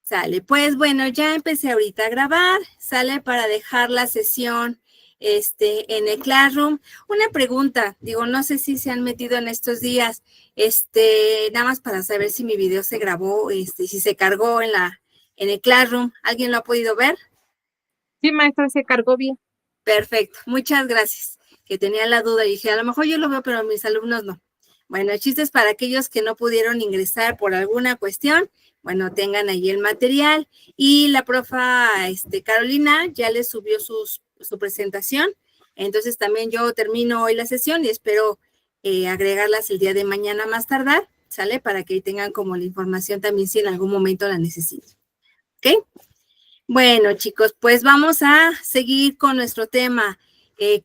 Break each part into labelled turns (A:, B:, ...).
A: Sale, pues bueno, ya empecé ahorita a grabar, sale para dejar la sesión en el Classroom. Una pregunta, digo, no sé si se han metido en estos días, nada más para saber si mi video se grabó, si se cargó en el Classroom. ¿Alguien lo ha podido ver?
B: Sí, maestra, se cargó bien.
A: Perfecto, muchas gracias. Que tenía la duda y dije, a lo mejor yo lo veo, pero mis alumnos no. Bueno, el chiste es para aquellos que no pudieron ingresar por alguna cuestión, bueno, tengan ahí el material. Y la profa Carolina ya les subió su presentación. Entonces también yo termino hoy la sesión y espero agregarlas el día de mañana más tardar, ¿sale? Para que tengan como la información también si en algún momento la necesitan. ¿Ok? Bueno, chicos, pues vamos a seguir con nuestro tema,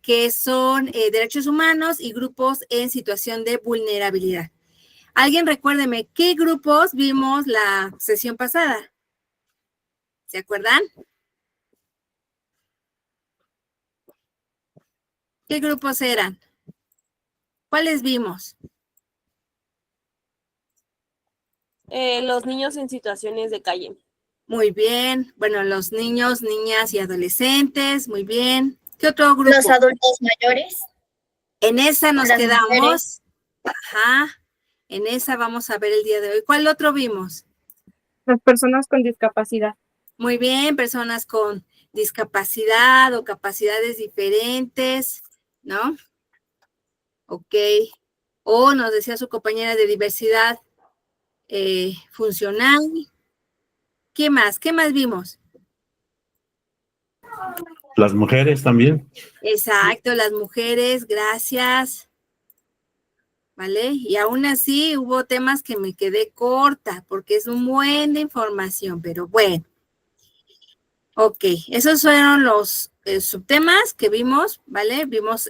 A: que son derechos humanos y grupos en situación de vulnerabilidad. Alguien recuérdeme, ¿qué grupos vimos la sesión pasada? ¿Se acuerdan? ¿Qué grupos eran? ¿Cuáles vimos?
C: Los niños en situaciones de calle.
A: Muy bien. Bueno, los niños, niñas y adolescentes. Muy bien. ¿Qué otro grupo?
D: Los adultos mayores.
A: En esa nos
D: Las
A: quedamos.
D: mujeres.
A: Ajá. En esa vamos a ver el día de hoy. ¿Cuál otro vimos?
B: Las personas con discapacidad.
A: Muy bien, personas con discapacidad o capacidades diferentes, ¿no? Ok. O nos decía su compañera de diversidad funcional. ¿Qué más? ¿Qué más vimos?
E: Las mujeres también.
A: Exacto, las mujeres, gracias. ¿Vale? Y aún así hubo temas que me quedé corta porque es un buen de información, pero bueno. Ok, esos fueron los subtemas que vimos, ¿vale? Vimos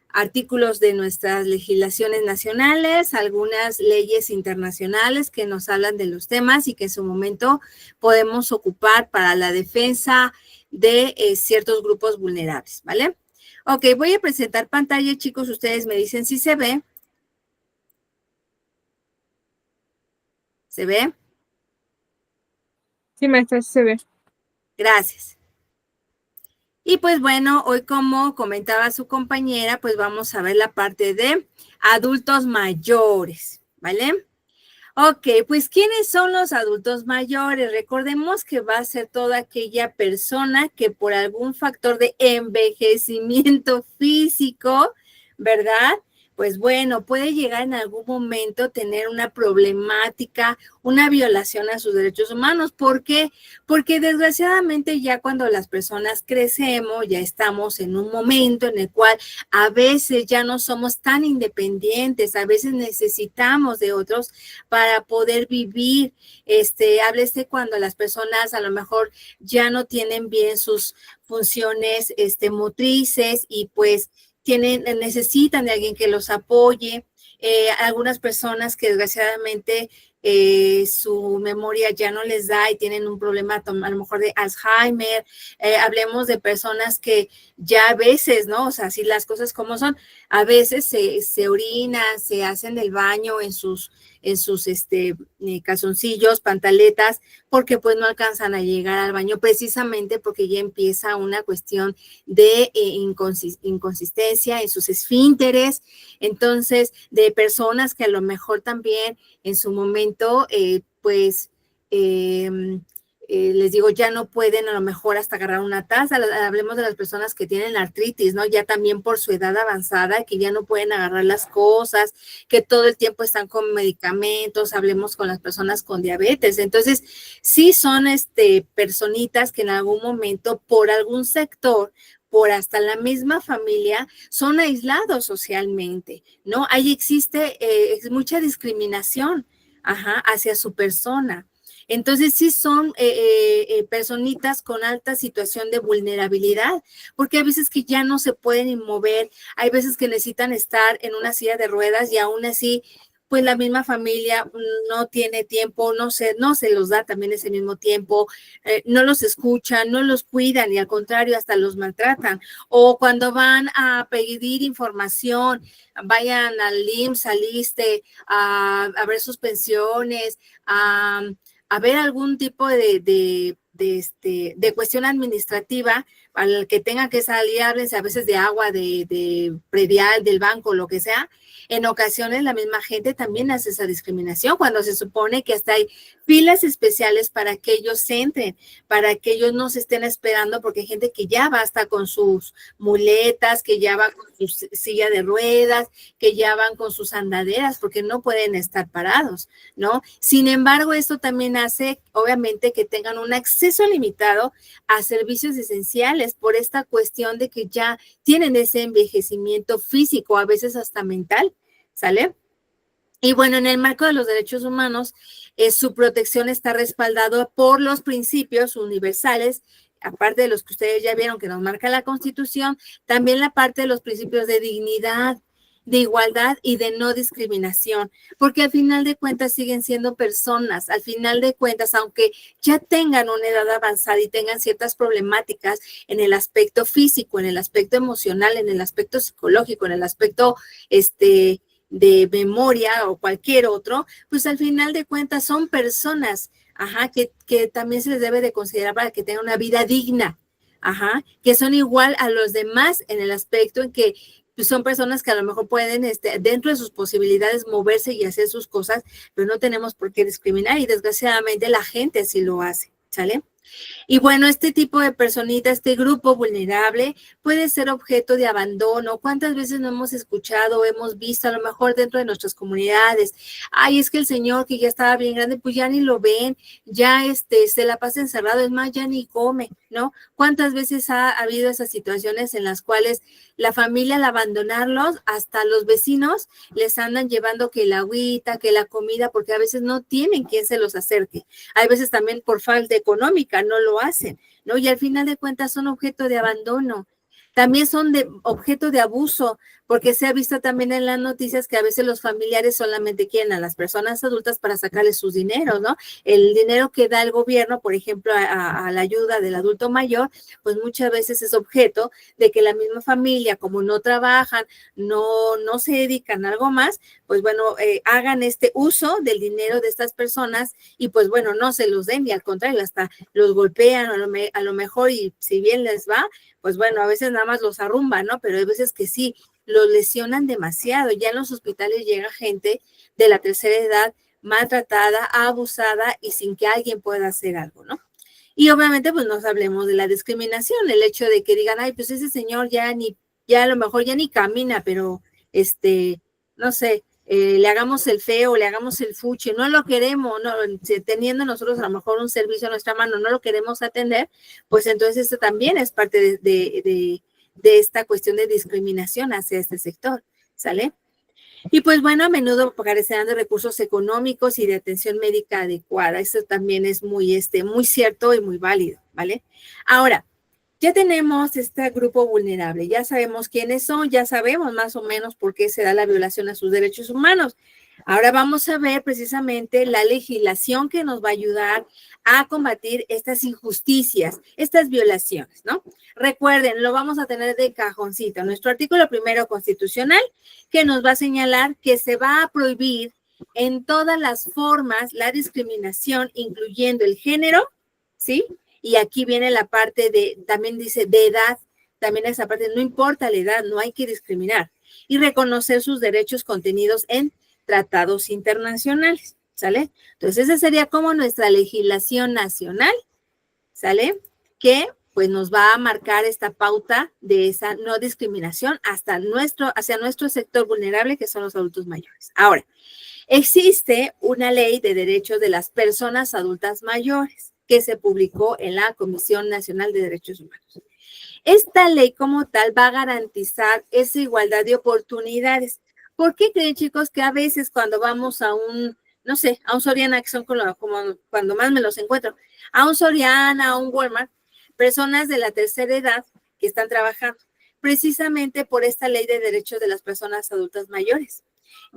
A: artículos de nuestras legislaciones nacionales, algunas leyes internacionales que nos hablan de los temas y que en su momento podemos ocupar para la defensa de ciertos grupos vulnerables, ¿vale? Ok, voy a presentar pantalla, chicos, ustedes me dicen si se ve. ¿Se ve?
B: Sí, maestra, sí se ve.
A: Gracias. Y pues bueno, hoy como comentaba su compañera, pues vamos a ver la parte de adultos mayores, ¿vale? Ok, pues ¿quiénes son los adultos mayores? Recordemos que va a ser toda aquella persona que por algún factor de envejecimiento físico, ¿verdad? Pues bueno, puede llegar en algún momento a tener una problemática, una violación a sus derechos humanos. ¿Por qué? Porque desgraciadamente ya cuando las personas crecemos, ya estamos en un momento en el cual a veces ya no somos tan independientes, a veces necesitamos de otros para poder vivir. Háblese cuando las personas a lo mejor ya no tienen bien sus funciones motrices y pues necesitan de alguien que los apoye. Algunas personas que desgraciadamente su memoria ya no les da y tienen un problema a lo mejor de Alzheimer. Hablemos de personas que ya a veces, ¿no? O sea, si las cosas como son, a veces se orinan, se hacen del baño en sus calzoncillos, pantaletas, porque pues no alcanzan a llegar al baño, precisamente porque ya empieza una cuestión de inconsistencia en sus esfínteres. Entonces, de personas que a lo mejor también en su momento, les digo, ya no pueden a lo mejor hasta agarrar una taza. Hablemos de las personas que tienen artritis, ¿no? Ya también por su edad avanzada, que ya no pueden agarrar las cosas, que todo el tiempo están con medicamentos. Hablemos con las personas con diabetes. Entonces, sí son personitas que en algún momento, por algún sector, por hasta la misma familia, son aislados socialmente, ¿no? Ahí existe mucha discriminación, hacia su persona. Entonces, sí son personitas con alta situación de vulnerabilidad, porque hay veces que ya no se pueden ni mover, hay veces que necesitan estar en una silla de ruedas y aún así, pues la misma familia no tiene tiempo, no se los da también ese mismo tiempo, no los escuchan, no los cuidan y al contrario, hasta los maltratan. O cuando van a pedir información, vayan al IMSS, al ISSSTE, a ver sus pensiones, a haber algún tipo de cuestión administrativa para el que tenga que salir, a veces de agua, de predial, del banco, lo que sea. En ocasiones la misma gente también hace esa discriminación cuando se supone que hasta hay filas especiales para que ellos entren, para que ellos no se estén esperando, porque hay gente que ya va hasta con sus muletas, que ya va con su silla de ruedas, que ya van con sus andaderas, porque no pueden estar parados, ¿no? Sin embargo, esto también hace, obviamente, que tengan un acceso limitado a servicios esenciales por esta cuestión de que ya tienen ese envejecimiento físico, a veces hasta mental, ¿sale? Y bueno, en el marco de los derechos humanos, su protección está respaldada por los principios universales, aparte de los que ustedes ya vieron que nos marca la Constitución, también la parte de los principios de dignidad, de igualdad y de no discriminación, porque al final de cuentas siguen siendo personas, al final de cuentas, aunque ya tengan una edad avanzada y tengan ciertas problemáticas en el aspecto físico, en el aspecto emocional, en el aspecto psicológico, en el aspecto de memoria o cualquier otro, pues al final de cuentas son personas, que también se les debe de considerar para que tengan una vida digna, que son igual a los demás en el aspecto en que pues son personas que a lo mejor pueden, dentro de sus posibilidades, moverse y hacer sus cosas, pero no tenemos por qué discriminar y desgraciadamente la gente así lo hace, ¿sale? Y bueno, este tipo de personita, este grupo vulnerable puede ser objeto de abandono. ¿Cuántas veces no hemos escuchado, hemos visto a lo mejor dentro de nuestras comunidades? Ay, es que el señor que ya estaba bien grande, pues ya ni lo ven, ya se la pasa encerrado, es más, ya ni come, ¿no? ¿Cuántas veces ha habido esas situaciones en las cuales la familia, al abandonarlos, hasta los vecinos les andan llevando que la agüita, que la comida, porque a veces no tienen quien se los acerque? Hay veces también por falta económica, no lo hacen, ¿no? Y al final de cuentas son objeto de abandono. También son objeto de abuso, porque se ha visto también en las noticias que a veces los familiares solamente quieren a las personas adultas para sacarles sus dineros, ¿no? El dinero que da el gobierno, por ejemplo, a la ayuda del adulto mayor, pues muchas veces es objeto de que la misma familia, como no trabajan, no se dedican a algo más, pues bueno, hagan este uso del dinero de estas personas y pues bueno, no se los den y al contrario, hasta los golpean a lo mejor y si bien les va, pues bueno, a veces nada más los arrumban, ¿no? Pero hay veces que sí, los lesionan demasiado. Ya en los hospitales llega gente de la tercera edad maltratada, abusada y sin que alguien pueda hacer algo, ¿no? Y obviamente pues nos hablemos de la discriminación, el hecho de que digan, ay, pues ese señor ya a lo mejor ya ni camina, pero no sé, le hagamos el feo, le hagamos el fuchi, no lo queremos, no, teniendo nosotros a lo mejor un servicio a nuestra mano, no lo queremos atender, pues entonces esto también es parte de esta cuestión de discriminación hacia este sector, ¿sale? Y pues bueno, a menudo carecerán de recursos económicos y de atención médica adecuada. Eso también es muy cierto y muy válido, ¿vale? Ahora, ya tenemos este grupo vulnerable, ya sabemos quiénes son, ya sabemos más o menos por qué se da la violación a sus derechos humanos. Ahora vamos a ver precisamente la legislación que nos va a ayudar a combatir estas injusticias, estas violaciones, ¿no? Recuerden, lo vamos a tener de cajoncito. Nuestro artículo primero constitucional que nos va a señalar que se va a prohibir en todas las formas la discriminación, incluyendo el género, ¿sí? Y aquí viene la parte también dice de edad, también esa parte, no importa la edad, no hay que discriminar. Y reconocer sus derechos contenidos en tratados internacionales, ¿sale? Entonces, esa sería como nuestra legislación nacional, ¿sale? Que pues nos va a marcar esta pauta de esa no discriminación hacia nuestro sector vulnerable, que son los adultos mayores. Ahora, existe una ley de derechos de las personas adultas mayores que se publicó en la Comisión Nacional de Derechos Humanos. Esta ley como tal va a garantizar esa igualdad de oportunidades. ¿Por qué creen, chicos, que a veces cuando vamos a un Soriana, que son como cuando más me los encuentro, a un Soriana, a un Walmart, personas de la tercera edad que están trabajando, precisamente por esta ley de derechos de las personas adultas mayores?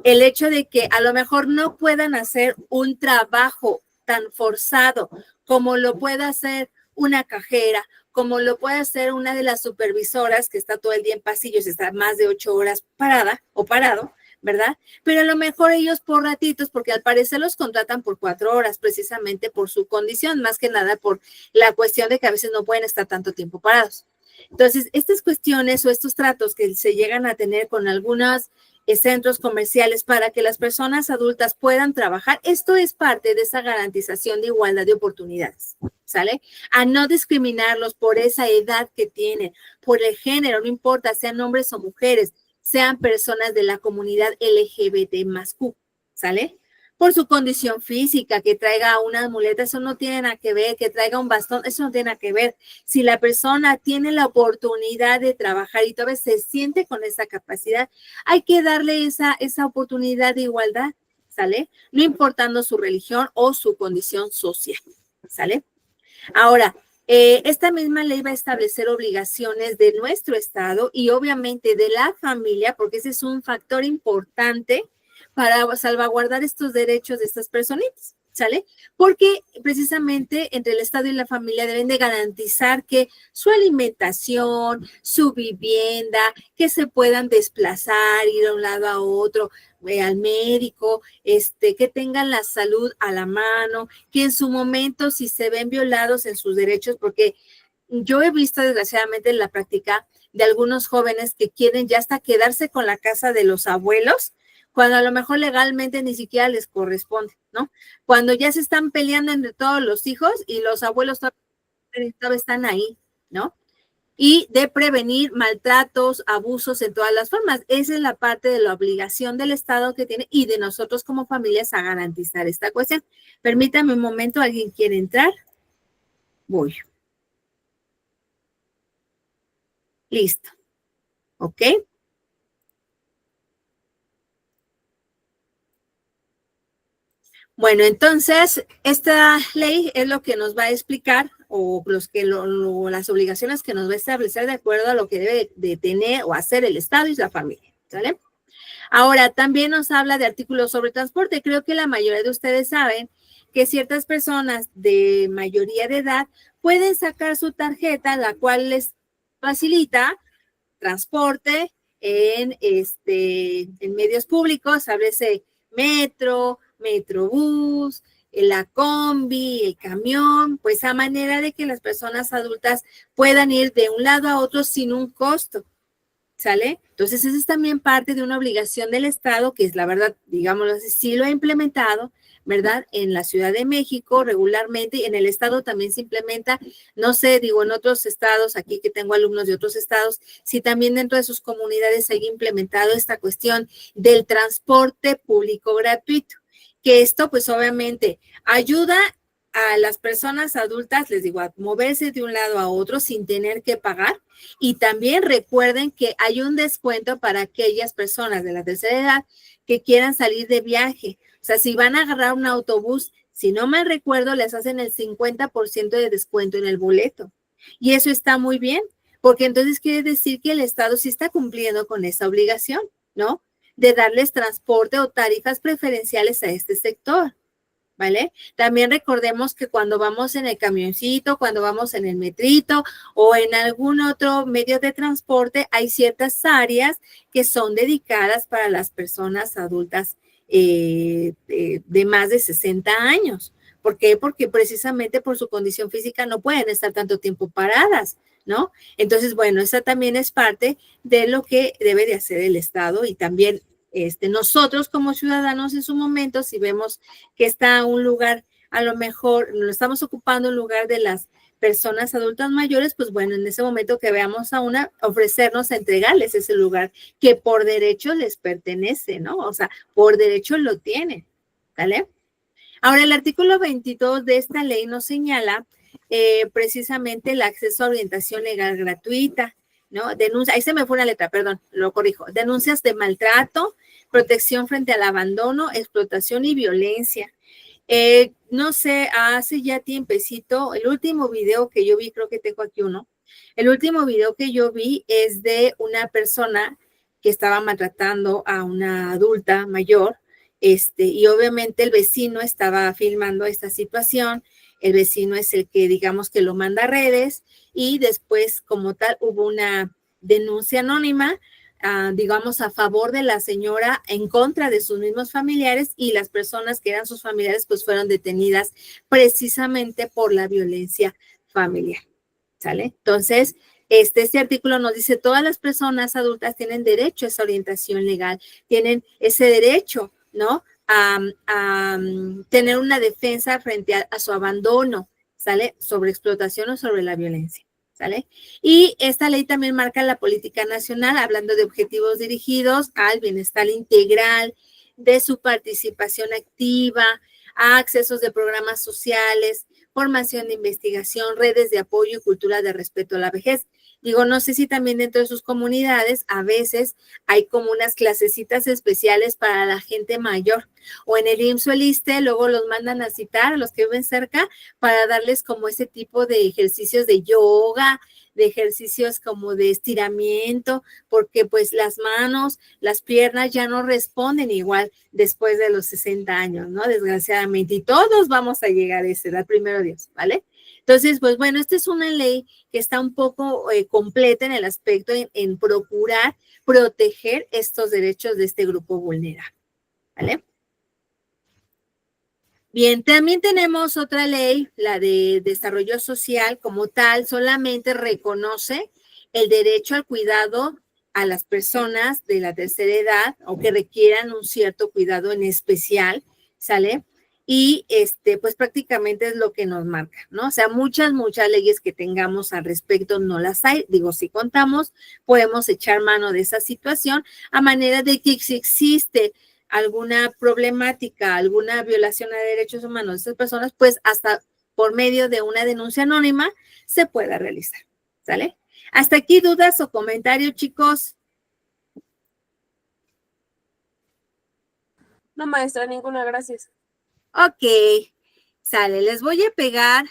A: El hecho de que a lo mejor no puedan hacer un trabajo tan forzado como lo puede hacer una cajera, como lo puede hacer una de las supervisoras que está todo el día en pasillos, está más de 8 horas parada o parado, ¿verdad? Pero a lo mejor ellos por ratitos, porque al parecer los contratan por 4 horas, precisamente por su condición, más que nada por la cuestión de que a veces no pueden estar tanto tiempo parados. Entonces, estas cuestiones o estos tratos que se llegan a tener con algunos centros comerciales para que las personas adultas puedan trabajar, esto es parte de esa garantización de igualdad de oportunidades, ¿sale? A no discriminarlos por esa edad que tienen, por el género, no importa, sean hombres o mujeres, sean personas de la comunidad LGBT más Q, ¿sale? Por su condición física, que traiga unas muletas, eso no tiene nada que ver, que traiga un bastón, eso no tiene nada que ver. Si la persona tiene la oportunidad de trabajar y todavía se siente con esa capacidad, hay que darle esa oportunidad de igualdad, ¿sale? No importando su religión o su condición social, ¿sale? Ahora, esta misma ley va a establecer obligaciones de nuestro Estado y obviamente de la familia, porque ese es un factor importante para salvaguardar estos derechos de estas personitas, ¿sale? Porque precisamente entre el Estado y la familia deben de garantizar que su alimentación, su vivienda, que se puedan desplazar, ir de un lado a otro, al médico, que tengan la salud a la mano, que en su momento si se ven violados en sus derechos, porque yo he visto desgraciadamente en la práctica de algunos jóvenes que quieren ya hasta quedarse con la casa de los abuelos, cuando a lo mejor legalmente ni siquiera les corresponde, ¿no? Cuando ya se están peleando entre todos los hijos y los abuelos todavía están ahí, ¿no? Y de prevenir maltratos, abusos en todas las formas. Esa es la parte de la obligación del Estado que tiene y de nosotros como familias a garantizar esta cuestión. Permítame un momento, ¿alguien quiere entrar? Voy. Listo. ¿Ok? Bueno, entonces, esta ley es lo que nos va a explicar o las obligaciones que nos va a establecer de acuerdo a lo que debe de tener o hacer el Estado y la familia, ¿sale? Ahora, también nos habla de artículos sobre transporte. Creo que la mayoría de ustedes saben que ciertas personas de mayoría de edad pueden sacar su tarjeta, la cual les facilita transporte en medios públicos, háblese metro, metrobús, la combi, el camión, pues a manera de que las personas adultas puedan ir de un lado a otro sin un costo, ¿sale? Entonces, esa es también parte de una obligación del Estado, que es la verdad, digámoslo así, sí lo ha implementado, ¿verdad? En la Ciudad de México regularmente, y en el Estado también se implementa, no sé, digo, en otros estados, aquí que tengo alumnos de otros estados, si también dentro de sus comunidades se ha implementado esta cuestión del transporte público gratuito, que esto pues obviamente ayuda a las personas adultas, les digo, a moverse de un lado a otro sin tener que pagar. Y también recuerden que hay un descuento para aquellas personas de la tercera edad que quieran salir de viaje. O sea, si van a agarrar un autobús, si no me recuerdo, les hacen el 50% de descuento en el boleto. Y eso está muy bien, porque entonces quiere decir que el Estado sí está cumpliendo con esa obligación, ¿no? De darles transporte o tarifas preferenciales a este sector. ¿Vale? También recordemos que cuando vamos en el camioncito, cuando vamos en el metrito o en algún otro medio de transporte, hay ciertas áreas que son dedicadas para las personas adultas de más de 60 años. ¿Por qué? Porque precisamente por su condición física no pueden estar tanto tiempo paradas, ¿no? Entonces, bueno, esa también es parte de lo que debe de hacer el Estado y también nosotros como ciudadanos en su momento, si vemos que está un lugar, a lo mejor lo estamos ocupando en lugar de las personas adultas mayores, pues bueno, en ese momento que veamos a una, ofrecernos a entregarles ese lugar que por derecho les pertenece, ¿no? O sea, por derecho lo tienen, ¿vale? Ahora, el artículo 22 de esta ley nos señala precisamente el acceso a orientación legal gratuita, ¿no? Denuncia, ahí se me fue una letra, perdón, lo corrijo. Denuncias de maltrato, protección frente al abandono, explotación y violencia. No sé, hace ya tiempecito, el último video que yo vi, creo que tengo aquí uno, el último video que yo vi es de una persona que estaba maltratando a una adulta mayor, y obviamente el vecino estaba filmando esta situación, el vecino es el que digamos que lo manda a redes y después como tal hubo una denuncia anónima digamos, a favor de la señora en contra de sus mismos familiares, y las personas que eran sus familiares pues fueron detenidas precisamente por la violencia familiar, ¿sale? Entonces, este artículo nos dice: todas las personas adultas tienen derecho a esa orientación legal, tienen ese derecho, ¿no? A tener una defensa frente a su abandono, ¿sale? Sobre explotación o sobre la violencia, ¿sale? Y esta ley también marca la política nacional, hablando de objetivos dirigidos al bienestar integral, de su participación activa, a accesos de programas sociales, formación de investigación, redes de apoyo y cultura de respeto a la vejez. Digo, no sé si también dentro de sus comunidades a veces hay como unas clasecitas especiales para la gente mayor, o en el IMSS o el ISSSTE luego los mandan a citar a los que viven cerca para darles como ese tipo de ejercicios de yoga, de ejercicios como de estiramiento, porque pues las manos, las piernas ya no responden igual después de los 60 años, ¿no? Desgraciadamente, y todos vamos a llegar a esa edad, primero Dios, ¿vale? Entonces, pues bueno, esta es una ley que está un poco completa en el aspecto en procurar proteger estos derechos de este grupo vulnerable, ¿vale? Bien, también tenemos otra ley, la de desarrollo social, como tal, solamente reconoce el derecho al cuidado a las personas de la tercera edad o que requieran un cierto cuidado en especial, ¿sale? Y pues prácticamente es lo que nos marca, ¿no? O sea, muchas leyes que tengamos al respecto no las hay. Digo, si contamos, podemos echar mano de esa situación a manera de que si existe alguna problemática, alguna violación a derechos humanos de estas personas, pues hasta por medio de una denuncia anónima se pueda realizar, ¿sale? Hasta aquí, ¿dudas o comentarios, chicos?
C: No, maestra, ninguna, gracias.
A: Ok, sale. Les voy a pegar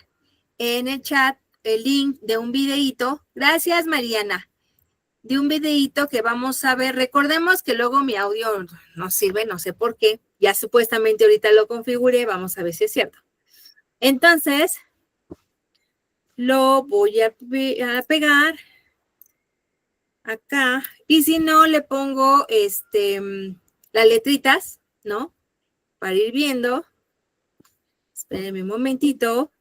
A: en el chat el link de un videíto. Gracias, Mariana. De un videíto que vamos a ver. Recordemos que luego mi audio no sirve, no sé por qué. Ya supuestamente ahorita lo configuré, vamos a ver si es cierto. Entonces, lo voy a pegar acá. Y si no, le pongo las letritas, ¿no? Para ir viendo. Espérenme un momentito.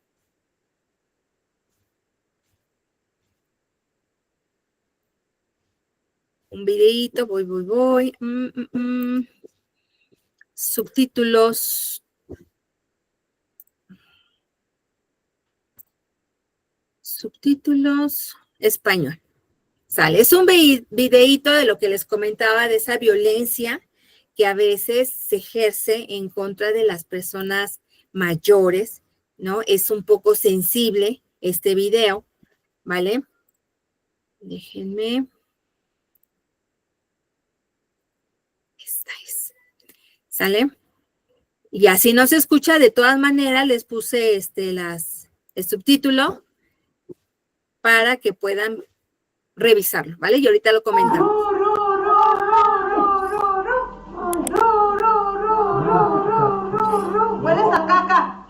A: Un videíto, voy. Subtítulos. Subtítulos español. Sale. Es un videíto de lo que les comentaba, de esa violencia que a veces se ejerce en contra de las personas mayores, ¿no? Es un poco sensible este video, ¿vale? Déjenme. Esta es. ¿Sale? Y así no se escucha, de todas maneras les puse el subtítulo para que puedan revisarlo, ¿vale? Y ahorita lo comentamos.
D: ¡Hueles a caca!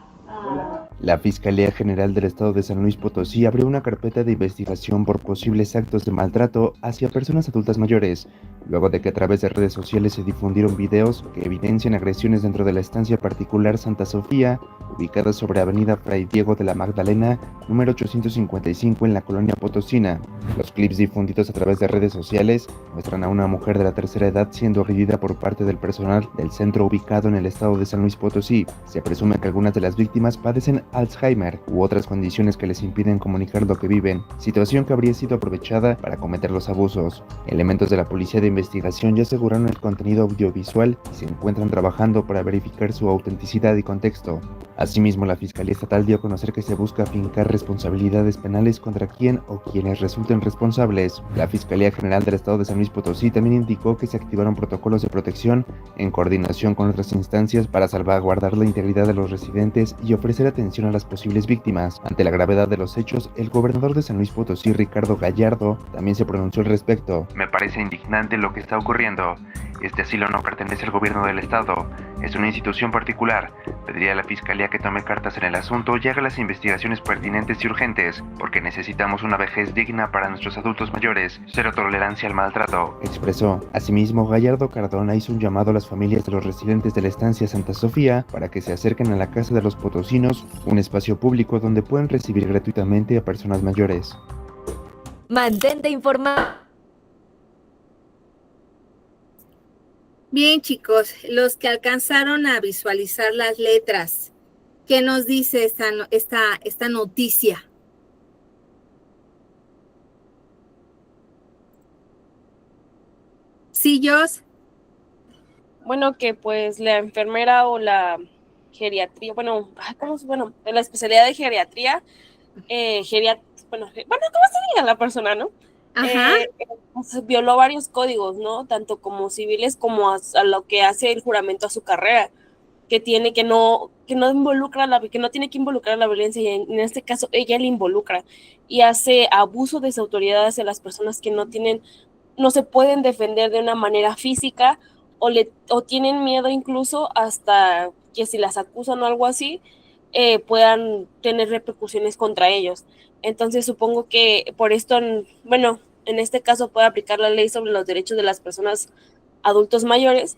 F: La Fiscalía General del Estado de San Luis Potosí abrió una carpeta de investigación por posibles actos de maltrato hacia personas adultas mayores, luego de que a través de redes sociales se difundieron videos que evidencian agresiones dentro de la estancia particular Santa Sofía, ubicada sobre Avenida Fray Diego de la Magdalena, número 855 en la colonia potosina. Los clips difundidos a través de redes sociales muestran a una mujer de la tercera edad siendo agredida por parte del personal del centro ubicado en el estado de San Luis Potosí. Se presume que algunas de las víctimas padecen Alzheimer u otras condiciones que les impiden comunicar lo que viven, situación que habría sido aprovechada para cometer los abusos. Elementos de la Policía de Investigación ya aseguraron el contenido audiovisual y se encuentran trabajando para verificar su autenticidad y contexto. Asimismo, la Fiscalía Estatal dio a conocer que se busca afincar responsabilidades penales contra quien o quienes resulten responsables. La Fiscalía General del Estado de San Luis Potosí también indicó que se activaron protocolos de protección en coordinación con otras instancias para salvaguardar la integridad de los residentes y ofrecer atención a las posibles víctimas. Ante la gravedad de los hechos, el gobernador de San Luis Potosí, Ricardo Gallardo, también se pronunció al respecto.
G: Me parece indignante lo que está ocurriendo. Este asilo no pertenece al gobierno del estado, es una institución particular. Pediría a la Fiscalía Fiscalía que tome cartas en el asunto y haga las investigaciones pertinentes y urgentes, porque necesitamos una vejez digna para nuestros adultos mayores. Cero tolerancia al maltrato,
F: expresó. Asimismo, Gallardo Cardona hizo un llamado a las familias de los residentes de la estancia Santa Sofía para que se acerquen a la Casa de los Potosinos, un espacio público donde pueden recibir gratuitamente a personas mayores.
D: Mantente informado.
A: Bien, chicos, los que alcanzaron a visualizar las letras, ¿qué nos dice esta noticia? Sí, Jos.
C: Bueno, que pues la enfermera o la geriatría, bueno, en la especialidad de geriatría, ¿cómo se diga la persona, no?
A: Ajá.
C: Pues, violó varios códigos, ¿no? Tanto como civiles como a lo que hace el juramento a su carrera, que no tiene que involucrar la violencia, y en este caso ella le involucra y hace abuso de su autoridad hacia las personas que no se pueden defender de una manera física o tienen miedo incluso hasta que si las acusan o algo así, puedan tener repercusiones contra ellos. Entonces supongo que por esto, en este caso puede aplicar la ley sobre los derechos de las personas adultos mayores,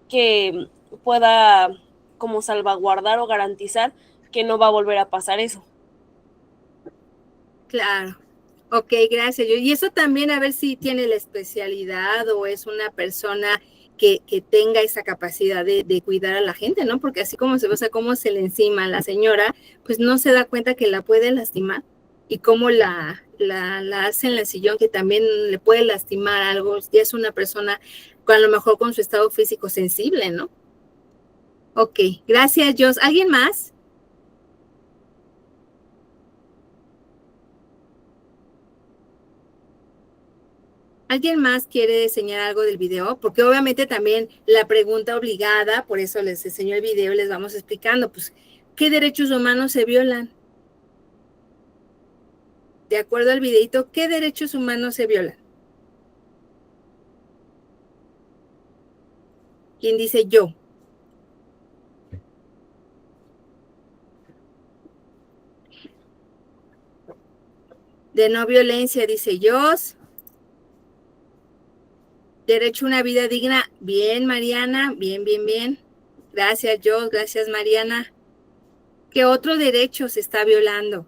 C: que pueda como salvaguardar o garantizar que no va a volver a pasar eso.
A: Claro. Ok, gracias. Y eso también a ver si tiene la especialidad o es una persona que tenga esa capacidad de cuidar a la gente, ¿no? Porque así como se ve, o sea, cómo se le encima a la señora, pues no se da cuenta que la puede lastimar y cómo la hace en el sillón, que también le puede lastimar algo. Ya es una persona a lo mejor con su estado físico sensible, ¿no? Ok, gracias, Jos. ¿Alguien más? ¿Alguien más quiere enseñar algo del video? Porque obviamente también la pregunta obligada, por eso les enseño el video y les vamos explicando, pues, ¿qué derechos humanos se violan? De acuerdo al videito, ¿qué derechos humanos se violan? ¿Quién dice yo? De no violencia, dice Jos. Derecho a una vida digna. Bien, Mariana. Bien, bien, bien. Gracias, Jos. Gracias, Mariana. ¿Qué otro derecho se está violando?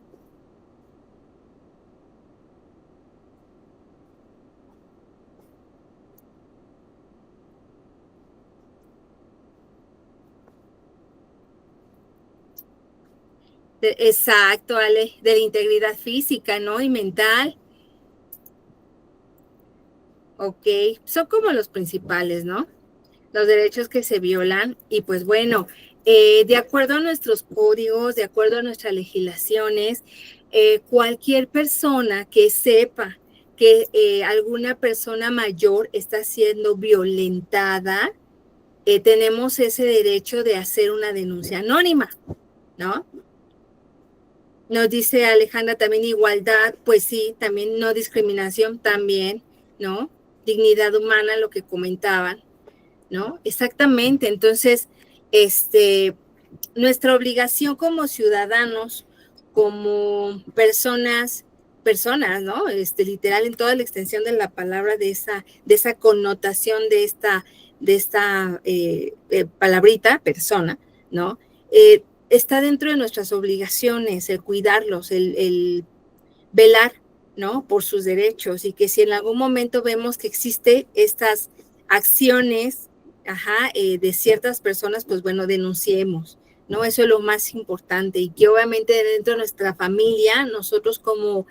A: Exacto, Ale, de la integridad física, ¿no? Y mental. Ok, son como los principales, ¿no? Los derechos que se violan. Y pues bueno, de acuerdo a nuestros códigos, de acuerdo a nuestras legislaciones, cualquier persona que sepa que alguna persona mayor está siendo violentada, tenemos ese derecho de hacer una denuncia anónima, ¿no? Nos dice Alejandra también igualdad, pues sí, también no discriminación, también, ¿no? Dignidad humana, lo que comentaban, ¿no? Exactamente, entonces, nuestra obligación como ciudadanos, como personas, ¿no? Literal, en toda la extensión de la palabra, de esa connotación de esta palabrita, persona, ¿no? Está dentro de nuestras obligaciones el cuidarlos, el velar, ¿no? Por sus derechos, y que si en algún momento vemos que existe estas acciones, de ciertas personas, pues bueno, denunciemos, ¿no? Eso es lo más importante, y que obviamente dentro de nuestra familia, nosotros como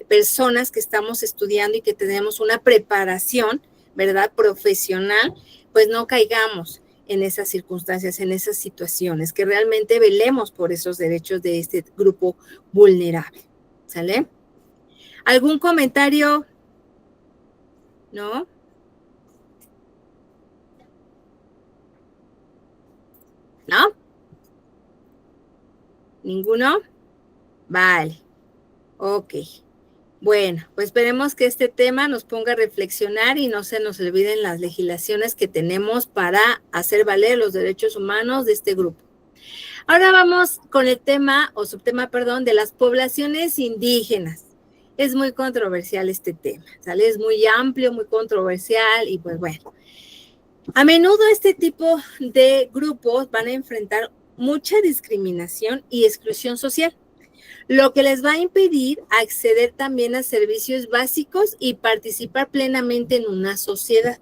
A: personas que estamos estudiando y que tenemos una preparación, ¿verdad? Profesional, pues no caigamos en esas circunstancias, en esas situaciones, que realmente velemos por esos derechos de este grupo vulnerable, ¿sale? ¿Algún comentario? ¿No? ¿No? ¿Ninguno? Vale. Ok. Bueno, pues esperemos que este tema nos ponga a reflexionar y no se nos olviden las legislaciones que tenemos para hacer valer los derechos humanos de este grupo. Ahora vamos con el tema o subtema, perdón, de las poblaciones indígenas. Es muy controversial este tema, ¿sale? Es muy amplio, muy controversial y pues bueno. A menudo este tipo de grupos van a enfrentar mucha discriminación y exclusión social, lo que les va a impedir acceder también a servicios básicos y participar plenamente en una sociedad,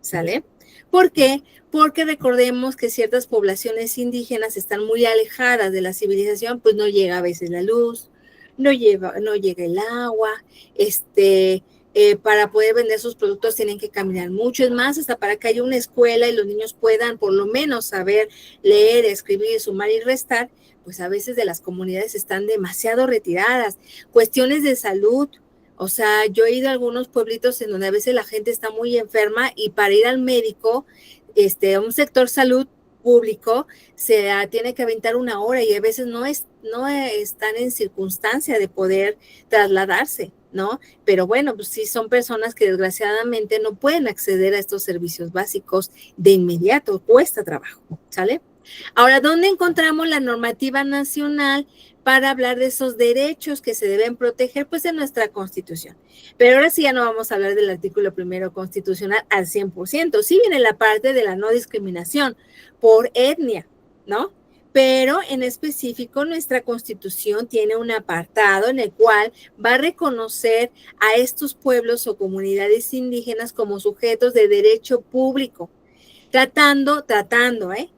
A: ¿sale? ¿Por qué? Porque recordemos que ciertas poblaciones indígenas están muy alejadas de la civilización, pues no llega a veces la luz, no llega el agua, para poder vender sus productos tienen que caminar mucho, es más, hasta para que haya una escuela y los niños puedan por lo menos saber leer, escribir, sumar y restar, pues a veces de las comunidades están demasiado retiradas. Cuestiones de salud, o sea, yo he ido a algunos pueblitos en donde a veces la gente está muy enferma y para ir al médico, a un sector salud público, se tiene que aventar 1 hora y a veces no están en circunstancia de poder trasladarse, ¿no? Pero bueno, pues sí son personas que desgraciadamente no pueden acceder a estos servicios básicos de inmediato, cuesta trabajo, ¿sale? Ahora, ¿dónde encontramos la normativa nacional para hablar de esos derechos que se deben proteger? Pues en nuestra Constitución. Pero ahora sí ya no vamos a hablar del artículo 1 constitucional al 100%. Sí viene la parte de la no discriminación por etnia, ¿no? Pero en específico nuestra Constitución tiene un apartado en el cual va a reconocer a estos pueblos o comunidades indígenas como sujetos de derecho público, tratando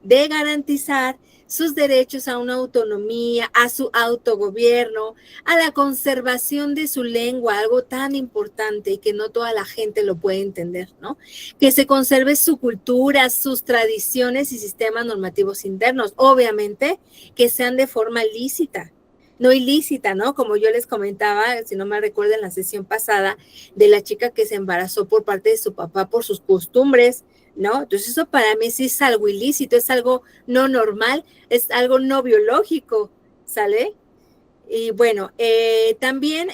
A: de garantizar sus derechos a una autonomía, a su autogobierno, a la conservación de su lengua, algo tan importante y que no toda la gente lo puede entender, ¿no? Que se conserve su cultura, sus tradiciones y sistemas normativos internos, obviamente que sean de forma lícita, no ilícita, ¿no? Como yo les comentaba, si no me recuerdo en la sesión pasada, de la chica que se embarazó por parte de su papá por sus costumbres, ¿no? Entonces eso para mí sí es algo ilícito, es algo no normal, es algo no biológico, ¿sale? Y bueno, también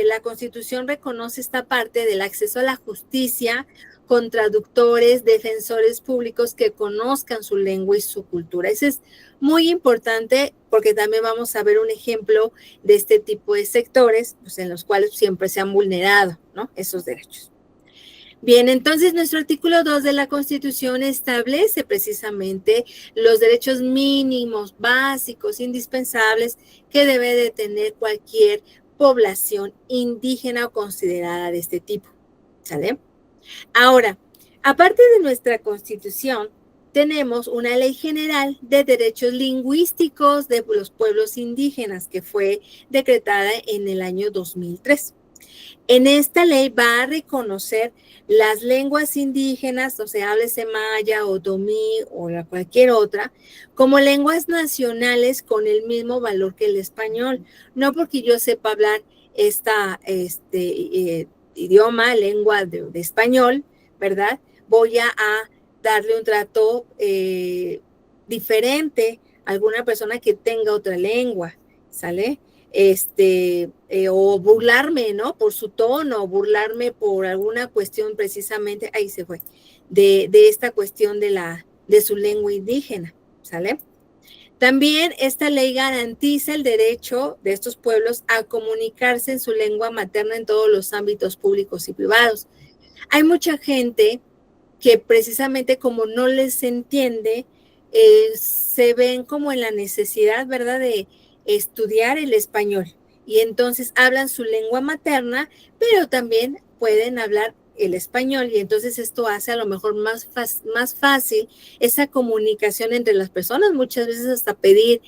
A: la Constitución reconoce esta parte del acceso a la justicia con traductores, defensores públicos que conozcan su lengua y su cultura. Eso es muy importante porque también vamos a ver un ejemplo de este tipo de sectores, pues, en los cuales siempre se han vulnerado, ¿no? Esos derechos. Bien, entonces nuestro artículo 2 de la Constitución establece precisamente los derechos mínimos, básicos, indispensables que debe de tener cualquier población indígena o considerada de este tipo, ¿sale? Ahora, aparte de nuestra Constitución, tenemos una Ley General de Derechos Lingüísticos de los Pueblos Indígenas que fue decretada en el año 2003. En esta ley va a reconocer las lenguas indígenas, o sea, háblese maya, otomí o cualquier otra, como lenguas nacionales con el mismo valor que el español. No porque yo sepa hablar idioma, lengua de español, ¿verdad? Voy a darle un trato diferente a alguna persona que tenga otra lengua, ¿sale? O burlarme, ¿no? Por su tono, burlarme por alguna cuestión precisamente, ahí se fue, de esta cuestión de su lengua indígena, ¿sale? También esta ley garantiza el derecho de estos pueblos a comunicarse en su lengua materna en todos los ámbitos públicos y privados. Hay mucha gente que precisamente como no les entiende, se ven como en la necesidad, ¿verdad?, de estudiar el español y entonces hablan su lengua materna, pero también pueden hablar el español y entonces esto hace a lo mejor más fácil esa comunicación entre las personas, muchas veces hasta pedir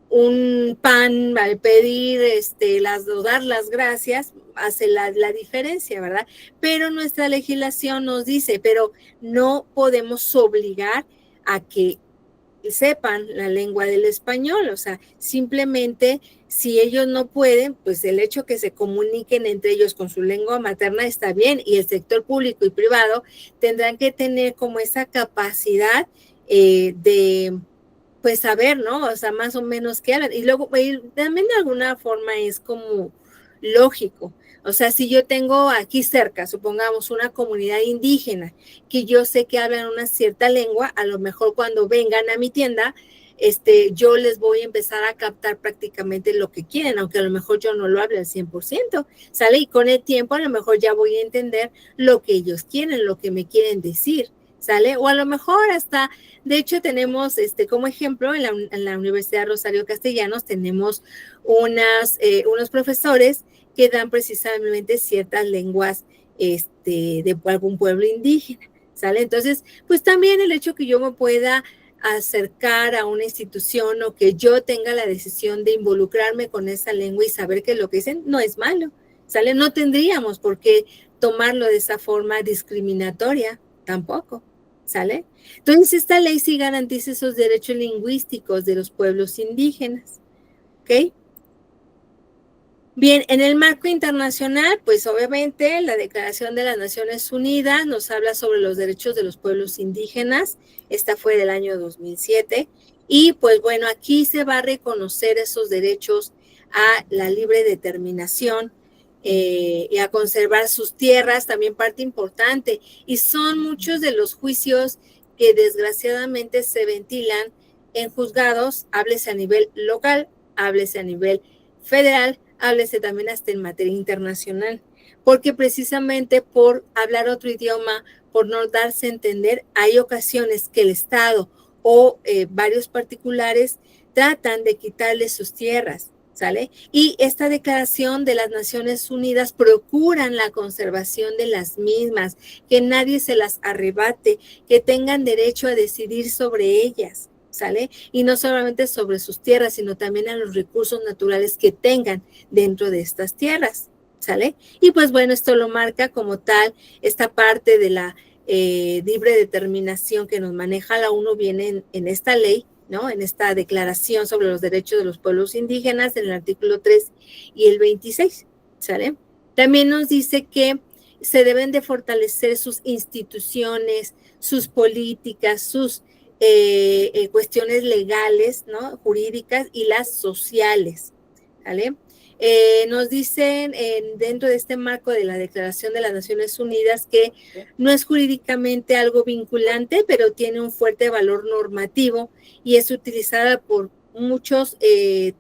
A: un pan, al pedir dar las gracias, hace la diferencia, ¿verdad? Pero nuestra legislación nos dice, pero no podemos obligar a que sepan la lengua del español, o sea, simplemente si ellos no pueden, pues el hecho que se comuniquen entre ellos con su lengua materna está bien y el sector público y privado tendrán que tener como esa capacidad de pues saber, ¿no? O sea, más o menos qué hablan. Y luego también de alguna forma es como lógico. O sea, si yo tengo aquí cerca, supongamos, una comunidad indígena que yo sé que hablan una cierta lengua, a lo mejor cuando vengan a mi tienda, yo les voy a empezar a captar prácticamente lo que quieren, aunque a lo mejor yo no lo hable al 100%, ¿sale? Y con el tiempo a lo mejor ya voy a entender lo que ellos quieren, lo que me quieren decir, ¿sale? O a lo mejor hasta, de hecho tenemos, como ejemplo, en la Universidad Rosario Castellanos tenemos unos profesores que dan precisamente ciertas lenguas de algún pueblo indígena, ¿sale? Entonces, pues también el hecho que yo me pueda acercar a una institución o que yo tenga la decisión de involucrarme con esa lengua y saber que lo que dicen no es malo, ¿sale? No tendríamos por qué tomarlo de esa forma discriminatoria tampoco, ¿sale? Entonces, esta ley sí garantiza esos derechos lingüísticos de los pueblos indígenas, ¿ok? Bien, en el marco internacional, pues obviamente la Declaración de las Naciones Unidas nos habla sobre los derechos de los pueblos indígenas. Esta fue del año 2007. Y pues bueno, aquí se va a reconocer esos derechos a la libre determinación y a conservar sus tierras, también parte importante. Y son muchos de los juicios que desgraciadamente se ventilan en juzgados, háblese a nivel local, háblese a nivel federal, háblese también hasta en materia internacional, porque precisamente por hablar otro idioma, por no darse a entender, hay ocasiones que el Estado o varios particulares tratan de quitarles sus tierras, ¿sale? Y esta declaración de las Naciones Unidas procuran la conservación de las mismas, que nadie se las arrebate, que tengan derecho a decidir sobre ellas, ¿sale? Y no solamente sobre sus tierras, sino también a los recursos naturales que tengan dentro de estas tierras, ¿sale? Y pues bueno, esto lo marca como tal, esta parte de la libre determinación que nos maneja la ONU viene en esta ley, ¿no? En esta declaración sobre los derechos de los pueblos indígenas, en el artículo 3 y el 26, ¿sale? También nos dice que se deben de fortalecer sus instituciones, sus políticas, sus cuestiones legales, ¿no? Jurídicas y las sociales, ¿vale? Nos dicen dentro de este marco de la Declaración de las Naciones Unidas que no es jurídicamente algo vinculante, pero tiene un fuerte valor normativo y es utilizada por muchos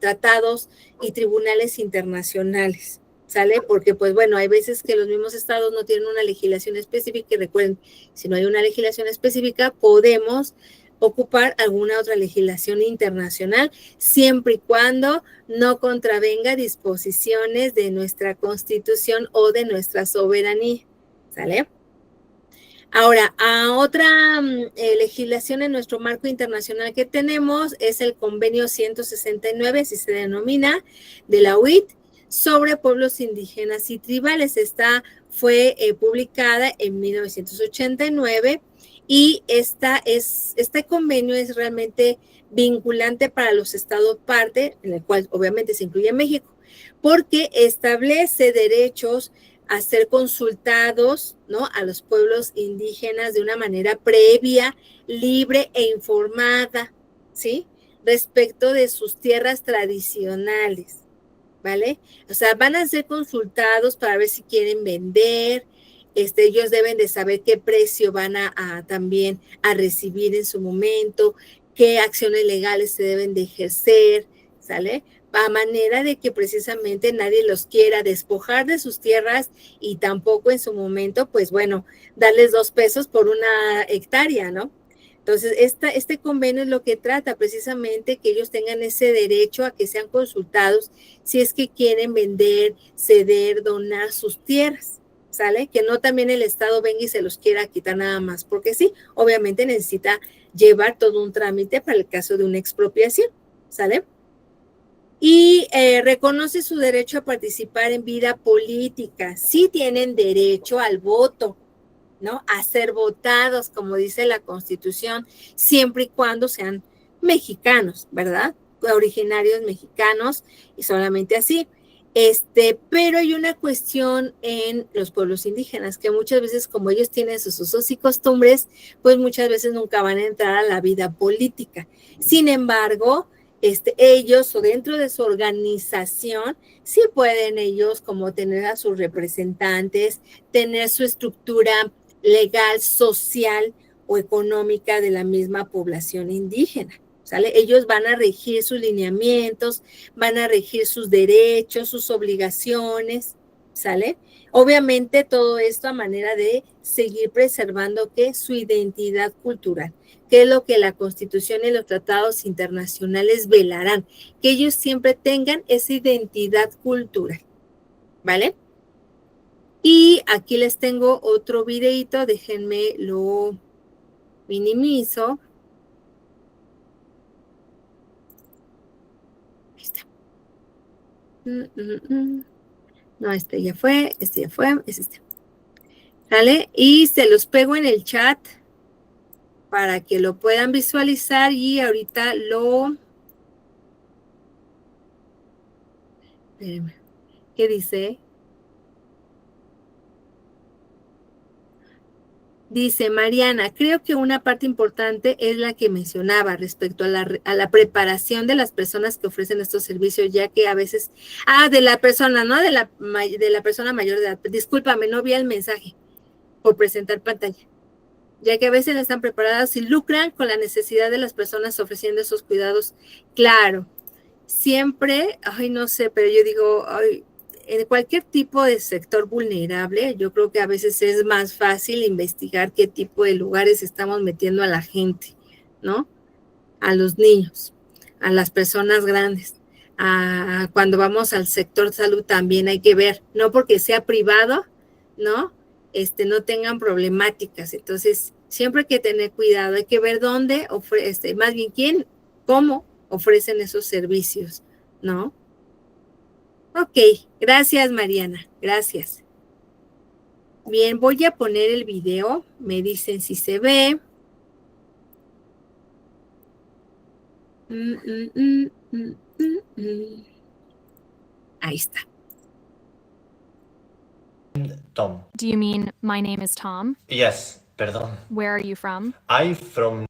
A: tratados y tribunales internacionales, ¿sale? Porque, pues bueno, hay veces que los mismos estados no tienen una legislación específica y recuerden, si no hay una legislación específica, podemos ocupar alguna otra legislación internacional, siempre y cuando no contravenga disposiciones de nuestra Constitución o de nuestra soberanía, ¿sale? Ahora, a otra legislación en nuestro marco internacional que tenemos es el Convenio 169, así se denomina, de la OIT, sobre pueblos indígenas y tribales. Esta fue publicada en 1989 y este convenio es realmente vinculante para los estados parte, en el cual obviamente se incluye México, porque establece derechos a ser consultados, ¿no? A los pueblos indígenas de una manera previa, libre e informada, ¿sí? Respecto de sus tierras tradicionales, ¿vale? O sea, van a ser consultados para ver si quieren vender, ellos deben de saber qué precio van también a recibir en su momento, qué acciones legales se deben de ejercer, ¿sale? A manera de que precisamente nadie los quiera despojar de sus tierras y tampoco en su momento, pues bueno, darles 2 pesos por una hectárea, ¿no? Entonces, este convenio es lo que trata precisamente que ellos tengan ese derecho a que sean consultados si es que quieren vender, ceder, donar sus tierras, ¿sale? Que no también el Estado venga y se los quiera quitar nada más, porque sí, obviamente necesita llevar todo un trámite para el caso de una expropiación, ¿sale? Y reconoce su derecho a participar en vida política. Sí tienen derecho al voto, ¿no? A ser votados, como dice la Constitución, siempre y cuando sean mexicanos, ¿verdad? Originarios mexicanos y solamente así. Pero hay una cuestión en los pueblos indígenas, que muchas veces, como ellos tienen sus usos y costumbres, pues muchas veces nunca van a entrar a la vida política. Sin embargo, ellos o dentro de su organización, sí pueden ellos como tener a sus representantes, tener su estructura legal, social o económica de la misma población indígena, ¿sale? Ellos van a regir sus lineamientos, van a regir sus derechos, sus obligaciones, ¿sale? Obviamente todo esto a manera de seguir preservando ¿qué? Su identidad cultural, que es lo que la Constitución y los tratados internacionales velarán, que ellos siempre tengan esa identidad cultural, ¿vale? Y aquí les tengo otro videito, déjenme lo minimizo. Ahí está. No, este ya fue, es este. ¿Sale? Y se los pego en el chat para que lo puedan visualizar y ahorita lo... Espérenme. ¿Qué dice? Dice Mariana, creo que una parte importante es la que mencionaba respecto a la preparación de las personas que ofrecen estos servicios, ya que a veces, de la persona, ¿no? De la persona mayor de edad. Discúlpame, no vi el mensaje por presentar pantalla. Ya que a veces no están preparadas y lucran con la necesidad de las personas ofreciendo esos cuidados. Claro, siempre, no sé, pero yo digo, en cualquier tipo de sector vulnerable, yo creo que a veces es más fácil investigar qué tipo de lugares estamos metiendo a la gente, ¿no? A los niños, a las personas grandes. Cuando vamos al sector salud también hay que ver, no porque sea privado, ¿no? No tengan problemáticas. Entonces, siempre hay que tener cuidado, hay que ver dónde más bien quién, cómo ofrecen esos servicios, ¿no? Ok, gracias Mariana, gracias. Bien, voy a poner el video, me dicen si se ve. Ahí está.
H: Tom.
I: Do you mean my name is Tom?
H: Yes, perdón.
I: Where are you from?
H: I'm from...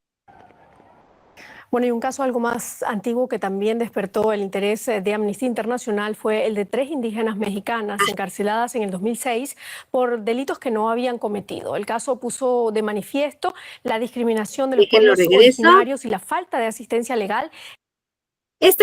J: Bueno, y un caso algo más antiguo que también despertó el interés de Amnistía Internacional fue el de 3 indígenas mexicanas encarceladas en el 2006 por delitos que no habían cometido. El caso puso de manifiesto la discriminación de los pueblos originarios y la falta de asistencia legal.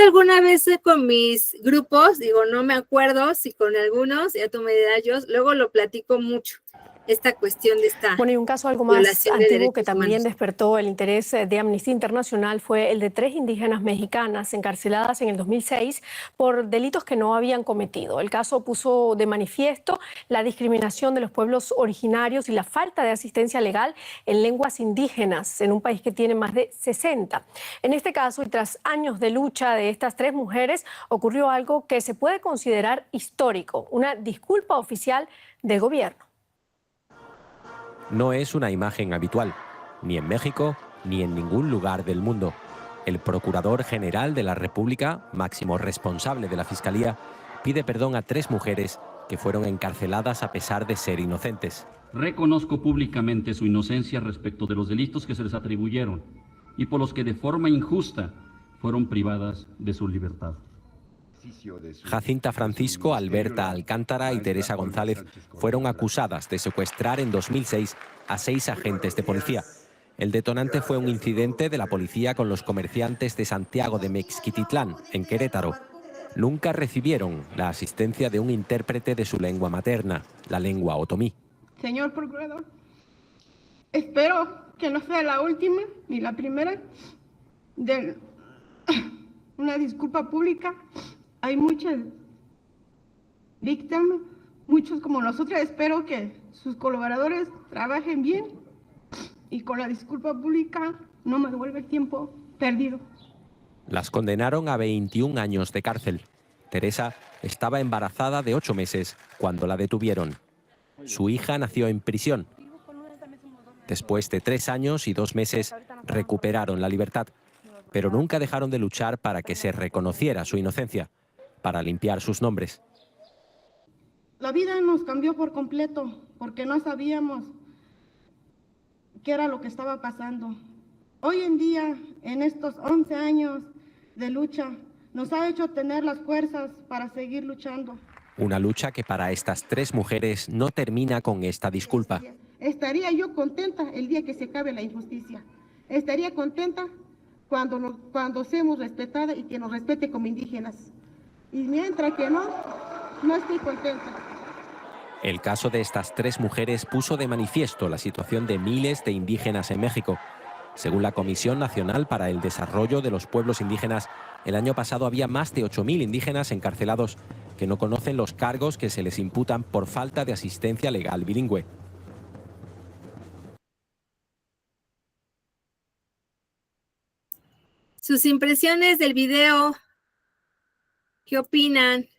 A: Alguna vez con mis grupos, digo, no me acuerdo si con algunos, ya tú me dirás, yo luego lo platico mucho, esta cuestión de esta...
J: Bueno, y un caso algo más antiguo que también despertó el interés de Amnistía Internacional fue el de 3 indígenas mexicanas encarceladas en el 2006 por delitos que no habían cometido. El caso puso de manifiesto la discriminación de los pueblos originarios y la falta de asistencia legal en lenguas indígenas en un país que tiene más de 60. En este caso, y tras años de lucha de estas 3 mujeres, ocurrió algo que se puede considerar histórico, una disculpa oficial del gobierno.
K: No es una imagen habitual, ni en México ni en ningún lugar del mundo. El Procurador General de la República, máximo responsable de la Fiscalía, pide perdón a 3 mujeres que fueron encarceladas a pesar de ser inocentes.
L: Reconozco públicamente su inocencia respecto de los delitos que se les atribuyeron y por los que de forma injusta fueron privadas de su libertad.
K: Jacinta Francisco, Alberta Alcántara y Teresa González fueron acusadas de secuestrar en 2006 a 6 agentes de policía. El detonante fue un incidente de la policía con los comerciantes de Santiago de Mexquititlán, en Querétaro. Nunca recibieron la asistencia de un intérprete de su lengua materna, la lengua otomí.
M: Señor Procurador, espero que no sea la última ni la primera de una disculpa pública. Hay muchas víctimas, muchos como nosotros. Espero que sus colaboradores trabajen bien y con la disculpa pública no me devuelve el tiempo perdido.
K: Las condenaron a 21 años de cárcel. Teresa estaba embarazada de 8 meses cuando la detuvieron. Su hija nació en prisión. Después de 3 años y 2 meses recuperaron la libertad, pero nunca dejaron de luchar para que se reconociera su inocencia, para limpiar sus nombres.
M: La vida nos cambió por completo porque no sabíamos qué era lo que estaba pasando. Hoy en día, en estos 11 años de lucha, nos ha hecho tener las fuerzas para seguir luchando.
K: Una lucha que para estas 3 mujeres no termina con esta disculpa.
M: Estaría yo contenta el día que se acabe la injusticia. Estaría contenta cuando seamos respetadas y que nos respete como indígenas. Y mientras que no estoy contenta.
K: El caso de estas 3 mujeres puso de manifiesto la situación de miles de indígenas en México. Según la Comisión Nacional para el Desarrollo de los Pueblos Indígenas, el año pasado había más de 8.000 indígenas encarcelados que no conocen los cargos que se les imputan por falta de asistencia legal bilingüe.
A: Sus impresiones del video, ¿qué opinan?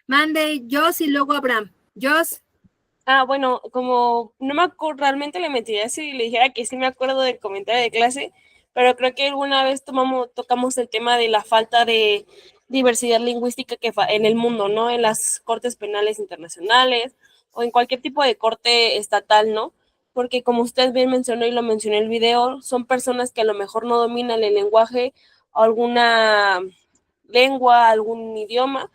A: Mande, Jos y luego Abraham. Jos.
C: Bueno, como no me acuerdo, realmente le mentiría si le dijera que sí me acuerdo del comentario de clase, pero creo que alguna vez tocamos el tema de la falta de diversidad lingüística que en el mundo, ¿no? En las cortes penales internacionales o en cualquier tipo de corte estatal, ¿no? Porque como usted bien mencionó y lo mencioné en el video, son personas que a lo mejor no dominan el lenguaje o alguna lengua, algún idioma,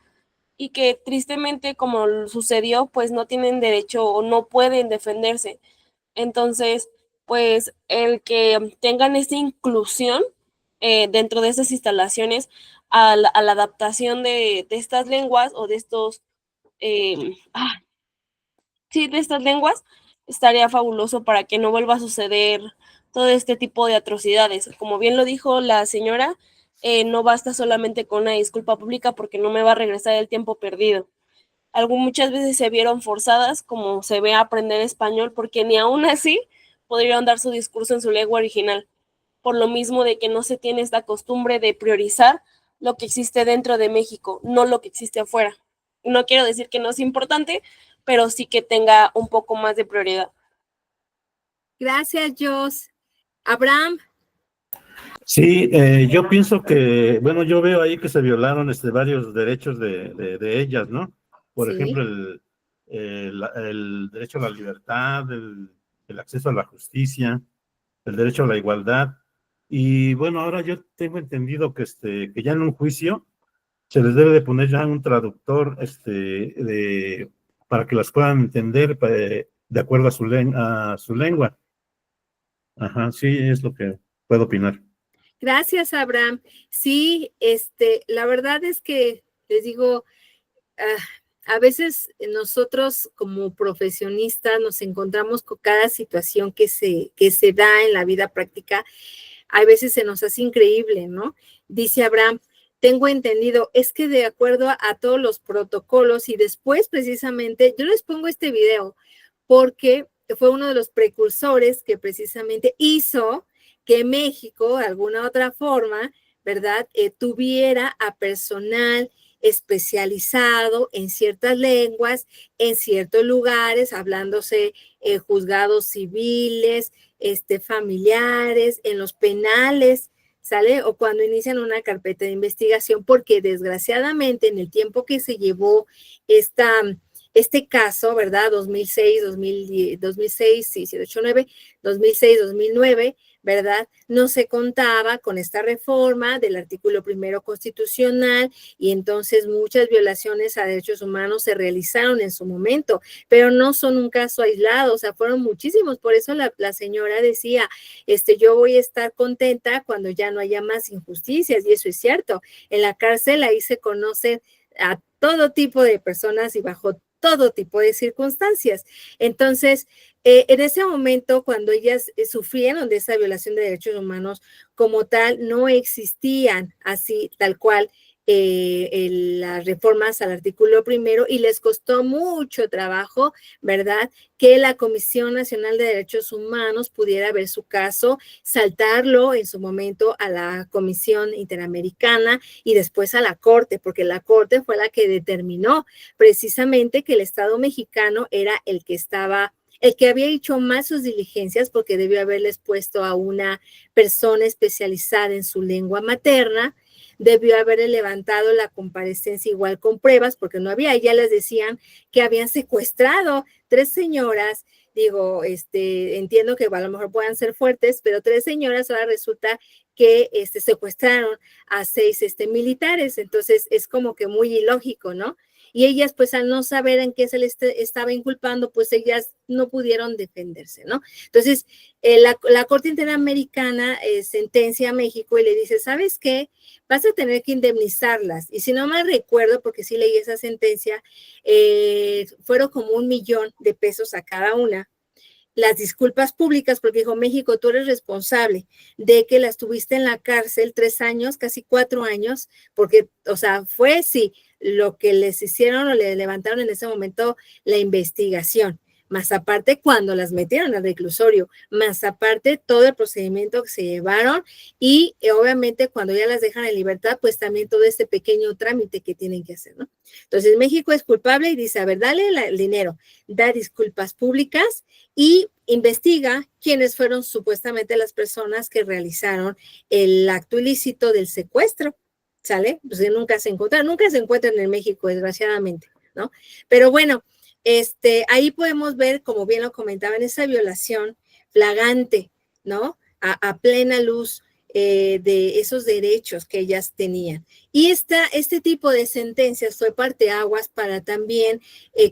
C: y que tristemente, como sucedió, pues no tienen derecho o no pueden defenderse. Entonces, pues el que tengan esta inclusión dentro de esas instalaciones a la adaptación de estas lenguas o de estos, de estas lenguas, estaría fabuloso para que no vuelva a suceder todo este tipo de atrocidades. Como bien lo dijo la señora, no basta solamente con una disculpa pública porque no me va a regresar el tiempo perdido. Muchas veces se vieron forzadas, como se ve, a aprender español, porque ni aún así podrían dar su discurso en su lengua original, por lo mismo de que no se tiene esta costumbre de priorizar lo que existe dentro de México, no lo que existe afuera. No quiero decir que no es importante, pero sí que tenga un poco más de prioridad.
A: Gracias, Jos. Abraham.
E: Sí, yo pienso que, bueno, yo veo ahí que se violaron varios derechos de ellas, ¿no? Por ejemplo, el derecho a la libertad, el acceso a la justicia, el derecho a la igualdad. Y bueno, ahora yo tengo entendido que que ya en un juicio se les debe de poner ya un traductor para que las puedan entender de acuerdo a su lengua. Ajá, sí, es lo que puedo opinar.
A: Gracias, Abraham. Sí, la verdad es que les digo, a veces nosotros como profesionistas nos encontramos con cada situación que se da en la vida práctica. A veces se nos hace increíble, ¿no? Dice Abraham, tengo entendido, es que de acuerdo a todos los protocolos, y después precisamente, yo les pongo este video porque fue uno de los precursores que precisamente hizo que México, de alguna otra forma, ¿verdad?, tuviera a personal especializado en ciertas lenguas, en ciertos lugares, hablándose juzgados civiles, familiares, en los penales, ¿sale? O cuando inician una carpeta de investigación, porque desgraciadamente en el tiempo que se llevó este caso, ¿verdad? 2006, 2009, ¿verdad? No se contaba con esta reforma del artículo 1 constitucional y entonces muchas violaciones a derechos humanos se realizaron en su momento, pero no son un caso aislado, o sea, fueron muchísimos. Por eso la señora decía, yo voy a estar contenta cuando ya no haya más injusticias, y eso es cierto. En la cárcel ahí se conoce a todo tipo de personas y bajo todo tipo de circunstancias. Entonces, en ese momento, cuando ellas sufrieron de esa violación de derechos humanos, como tal, no existían así, tal cual, las reformas al artículo 1, y les costó mucho trabajo, ¿verdad?, que la Comisión Nacional de Derechos Humanos pudiera ver su caso, saltarlo en su momento a la Comisión Interamericana y después a la Corte, porque la Corte fue la que determinó precisamente que el Estado mexicano era el que había hecho más sus diligencias, porque debió haberles puesto a una persona especializada en su lengua materna, debió haber levantado la comparecencia igual con pruebas, porque no había. Ya les decían que habían secuestrado 3 señoras, digo, entiendo que a lo mejor puedan ser fuertes, pero 3 señoras, ahora resulta que secuestraron a 6 militares, entonces es como que muy ilógico, ¿no? y ellas pues al no saber en qué se les estaba inculpando, pues ellas no pudieron defenderse, ¿no? Entonces, la Corte Interamericana sentencia a México y le dice, ¿sabes qué? Vas a tener que indemnizarlas. Y si no mal recuerdo, porque sí leí esa sentencia, fueron como $1 millón a cada una. Las disculpas públicas, porque dijo, México, tú eres responsable de que las tuviste en la cárcel 3 años, casi 4 años, porque, o sea, fue sí lo que les hicieron o le levantaron en ese momento la investigación, más aparte cuando las metieron al reclusorio, más aparte todo el procedimiento que se llevaron y obviamente cuando ya las dejan en libertad, pues también todo este pequeño trámite que tienen que hacer, ¿no? Entonces México es culpable y dice, a ver, dale el dinero, da disculpas públicas y investiga quiénes fueron supuestamente las personas que realizaron el acto ilícito del secuestro, ¿sale? Pues nunca se encuentran en México, desgraciadamente, ¿no? Pero bueno, ahí podemos ver, como bien lo comentaban, esa violación flagrante, ¿no? A plena luz de esos derechos que ellas tenían. Y este tipo de sentencias fue parteaguas para también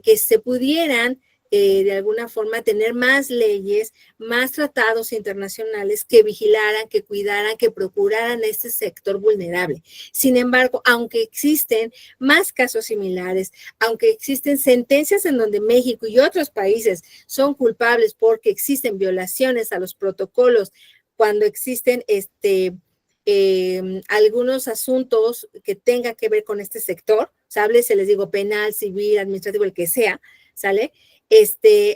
A: que se pudieran de alguna forma tener más leyes, más tratados internacionales que vigilaran, que cuidaran, que procuraran a este sector vulnerable. Sin embargo, aunque existen más casos similares, aunque existen sentencias en donde México y otros países son culpables porque existen violaciones a los protocolos, cuando existen algunos asuntos que tengan que ver con este sector, ¿sale? Se les digo penal, civil, administrativo, el que sea, ¿sale?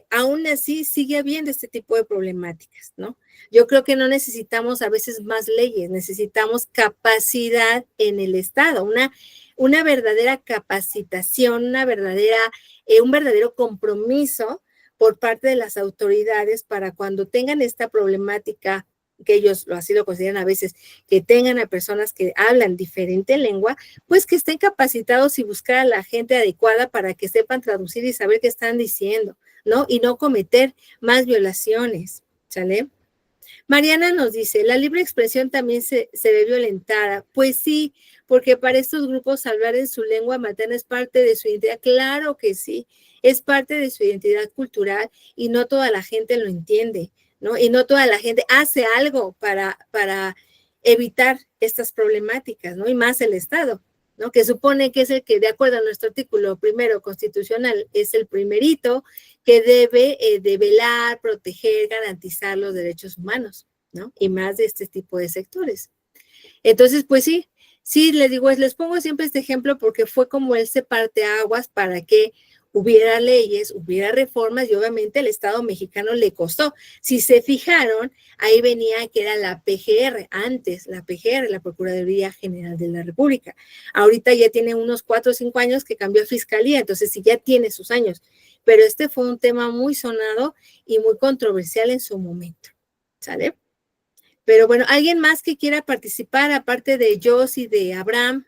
A: Aún así sigue habiendo este tipo de problemáticas, ¿no? Yo creo que no necesitamos a veces más leyes, necesitamos capacidad en el Estado, una verdadera capacitación, un verdadero compromiso por parte de las autoridades para cuando tengan esta problemática, que ellos así lo consideran a veces, que tengan a personas que hablan diferente lengua, pues que estén capacitados y buscar a la gente adecuada para que sepan traducir y saber qué están diciendo, ¿no? Y no cometer más violaciones, ¿sale? Mariana nos dice, la libre expresión también se ve violentada. Pues sí, porque para estos grupos hablar en su lengua materna es parte de su identidad. Claro que sí, es parte de su identidad cultural y no toda la gente lo entiende, ¿no? Y no toda la gente hace algo para evitar estas problemáticas, ¿no? Y más el Estado, ¿no? Que supone que es el que, de acuerdo a nuestro artículo primero constitucional, es el primerito que debe de velar, proteger, garantizar los derechos humanos, ¿no? Y más de este tipo de sectores. Entonces, pues sí, les digo, les pongo siempre este ejemplo porque fue como ese parteaguas para que hubiera leyes, hubiera reformas y obviamente el Estado mexicano le costó. Si se fijaron, ahí venía que era la PGR, antes la PGR, la Procuraduría General de la República. Ahorita ya tiene unos 4 o 5 años que cambió a Fiscalía, entonces sí ya tiene sus años. Pero este fue un tema muy sonado y muy controversial en su momento, ¿sale? Pero bueno, ¿alguien más que quiera participar aparte de Jos y de Abraham?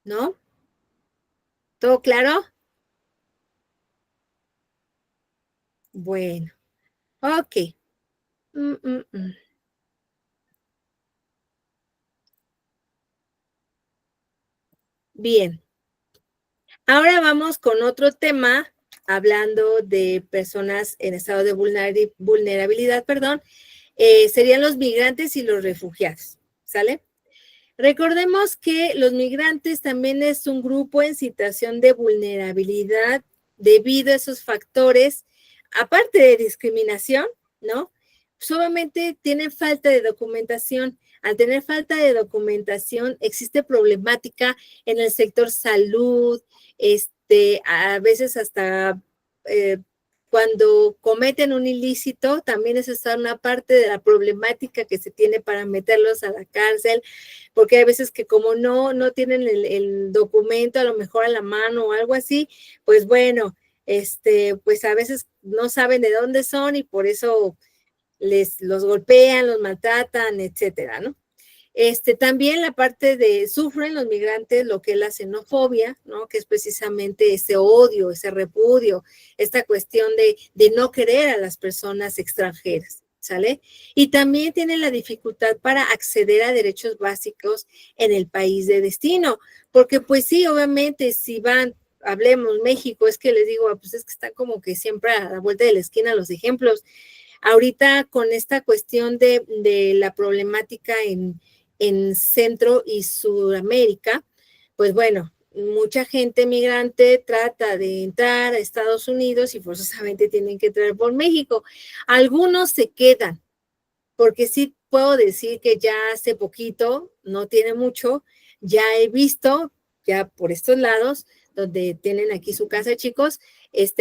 A: ¿No? ¿Todo claro? Bueno, ok. Bien. Ahora vamos con otro tema, hablando de personas en estado de vulnerabilidad, serían los migrantes y los refugiados, ¿sale? Recordemos que los migrantes también es un grupo en situación de vulnerabilidad debido a esos factores, aparte de discriminación, ¿no? Solamente tienen falta de documentación. Al tener falta de documentación, existe problemática en el sector salud, a veces hasta cuando cometen un ilícito, también es una parte de la problemática que se tiene para meterlos a la cárcel, porque hay veces que como no tienen el documento a lo mejor a la mano o algo así, pues bueno, pues a veces no saben de dónde son y por eso los golpean, los maltratan, etcétera, ¿no? También la parte sufren los migrantes lo que es la xenofobia, ¿no? Que es precisamente ese odio, ese repudio, esta cuestión de no querer a las personas extranjeras, ¿sale? Y también tienen la dificultad para acceder a derechos básicos en el país de destino, porque pues sí, obviamente, si van, hablemos México, es que les digo, pues es que están como que siempre a la vuelta de la esquina los ejemplos. Ahorita con esta cuestión de la problemática en Centro y Sudamérica, pues bueno, mucha gente migrante trata de entrar a Estados Unidos y forzosamente tienen que entrar por México. Algunos se quedan, porque sí puedo decir que ya hace poquito, no tiene mucho, ya he visto, ya por estos lados, donde tienen aquí su casa, chicos,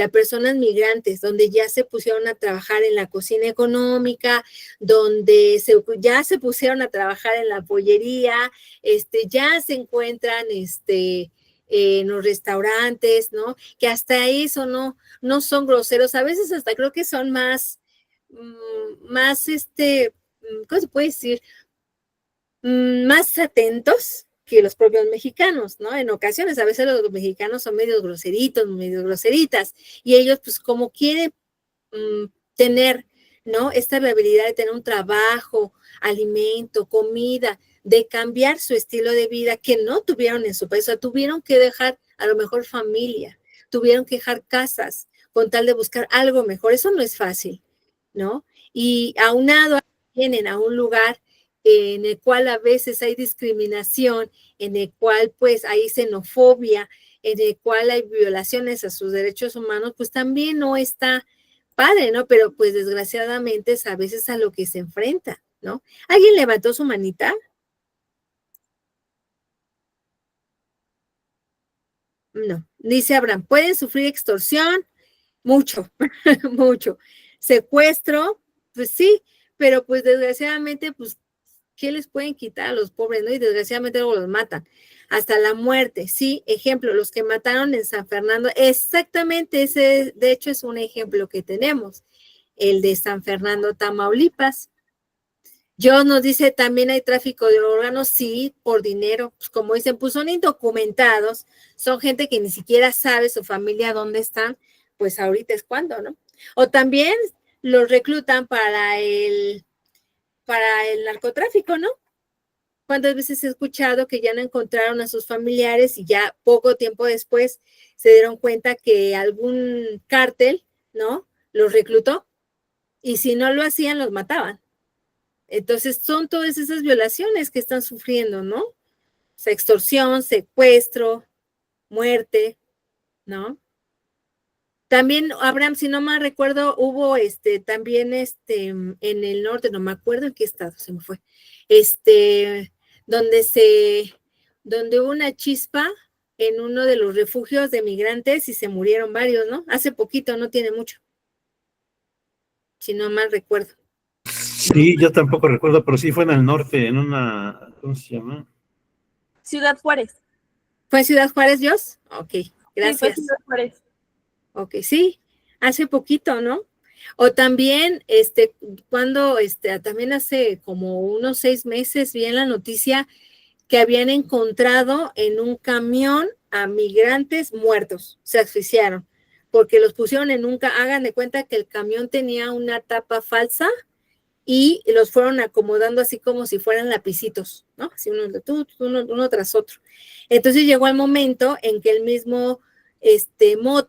A: a personas migrantes, donde ya se pusieron a trabajar en la cocina económica, donde ya se pusieron a trabajar en la pollería, ya se encuentran, en los restaurantes, ¿no? Que hasta eso no son groseros, a veces hasta creo que son más, ¿cómo se puede decir? Más atentos que los propios mexicanos, ¿no? En ocasiones, a veces los mexicanos son medio groseritos, medio groseritas, y ellos, pues, como quieren tener, ¿no? Esta habilidad de tener un trabajo, alimento, comida, de cambiar su estilo de vida que no tuvieron en su país, o sea, tuvieron que dejar a lo mejor familia, tuvieron que dejar casas con tal de buscar algo mejor. Eso no es fácil, ¿no? Y aunado vienen a un lugar en el cual a veces hay discriminación, en el cual pues hay xenofobia, en el cual hay violaciones a sus derechos humanos, pues también no está padre, ¿no? Pero pues desgraciadamente es a veces a lo que se enfrenta, ¿no? ¿Alguien levantó su manita? No, dice Abraham, pueden sufrir extorsión, mucho, mucho. Secuestro, pues sí, pero pues desgraciadamente, pues, ¿qué les pueden quitar a los pobres, no? Y desgraciadamente luego los matan. Hasta la muerte, sí. Ejemplo, los que mataron en San Fernando, exactamente ese, de hecho, es un ejemplo que tenemos, el de San Fernando, Tamaulipas. Dios nos dice, también hay tráfico de órganos, sí, por dinero. Pues como dicen, pues son indocumentados, son gente que ni siquiera sabe su familia dónde están, pues ahorita es cuando, ¿no? O también los reclutan para el narcotráfico, ¿no? ¿Cuántas veces he escuchado que ya no encontraron a sus familiares y ya poco tiempo después se dieron cuenta que algún cártel, ¿no? Los reclutó y si no lo hacían, los mataban. Entonces, son todas esas violaciones que están sufriendo, ¿no? O sea, extorsión, secuestro, muerte, ¿no? También, Abraham, si no mal recuerdo, hubo también en el norte, no me acuerdo en qué estado, se me fue, donde hubo una chispa en uno de los refugios de migrantes y se murieron varios, ¿no? Hace poquito, no tiene mucho, si no mal recuerdo.
E: Sí, yo tampoco recuerdo, pero sí fue en el norte, en una, ¿cómo se llama?
C: Ciudad Juárez.
A: ¿Fue en Ciudad Juárez, Dios? Ok, gracias.
C: Sí, fue Ciudad Juárez.
A: Ok, sí, hace poquito, ¿no? O también, cuando, también hace como unos 6 meses vi en la noticia que habían encontrado en un camión a migrantes muertos, se asfixiaron, porque los pusieron hagan de cuenta que el camión tenía una tapa falsa y los fueron acomodando así como si fueran lapicitos, ¿no? Así uno tras otro. Entonces llegó el momento en que el mismo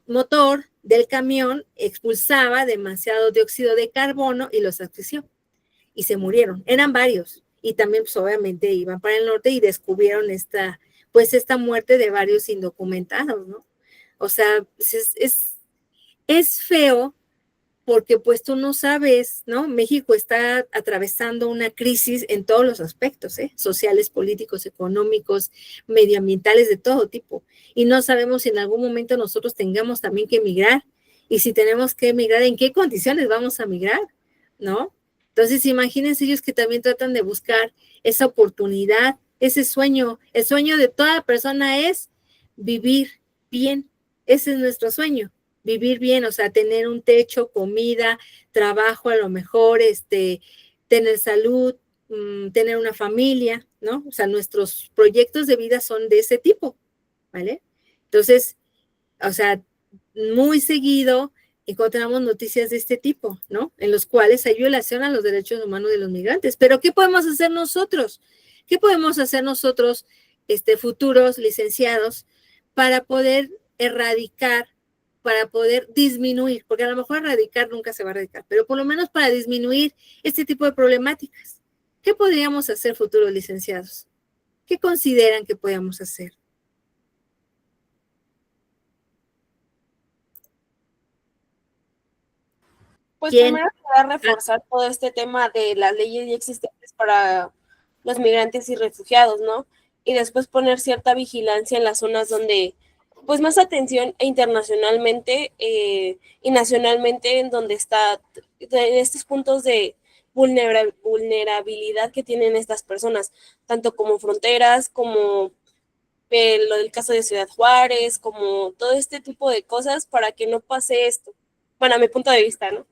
A: motor del camión expulsaba demasiado dióxido de carbono y los asfixió y se murieron. Eran varios y también pues obviamente iban para el norte y descubrieron esta muerte de varios indocumentados, ¿no? O sea, es feo porque pues tú no sabes, ¿no? México está atravesando una crisis en todos los aspectos, sociales, políticos, económicos, medioambientales, de todo tipo. Y no sabemos si en algún momento nosotros tengamos también que emigrar. Y si tenemos que emigrar, ¿en qué condiciones vamos a migrar? ¿No? Entonces, imagínense ellos que también tratan de buscar esa oportunidad, ese sueño. El sueño de toda persona es vivir bien. Ese es nuestro sueño. Vivir bien, o sea, tener un techo, comida, trabajo a lo mejor, tener salud, tener una familia, ¿no? O sea, nuestros proyectos de vida son de ese tipo, ¿vale? Entonces, o sea, muy seguido y cuando tenemos noticias de este tipo, ¿no? En los cuales hay violación a los derechos humanos de los migrantes. Pero ¿qué podemos hacer nosotros? ¿Qué podemos hacer nosotros, futuros licenciados, para poder erradicar, para poder disminuir? Porque a lo mejor erradicar nunca se va a erradicar, pero por lo menos para disminuir este tipo de problemáticas. ¿Qué podríamos hacer, futuros licenciados? ¿Qué consideran que podríamos hacer?
C: Pues
A: ¿Quién?
C: primero quería reforzar todo este tema de las leyes ya existentes para los migrantes y refugiados, ¿no? Y después poner cierta vigilancia en las zonas donde, pues más atención internacionalmente y nacionalmente en donde está de estos puntos de vulnerabilidad que tienen estas personas, tanto como fronteras, como lo del caso de Ciudad Juárez, como todo este tipo de cosas para que no pase esto. Bueno, a mi punto de vista, ¿no?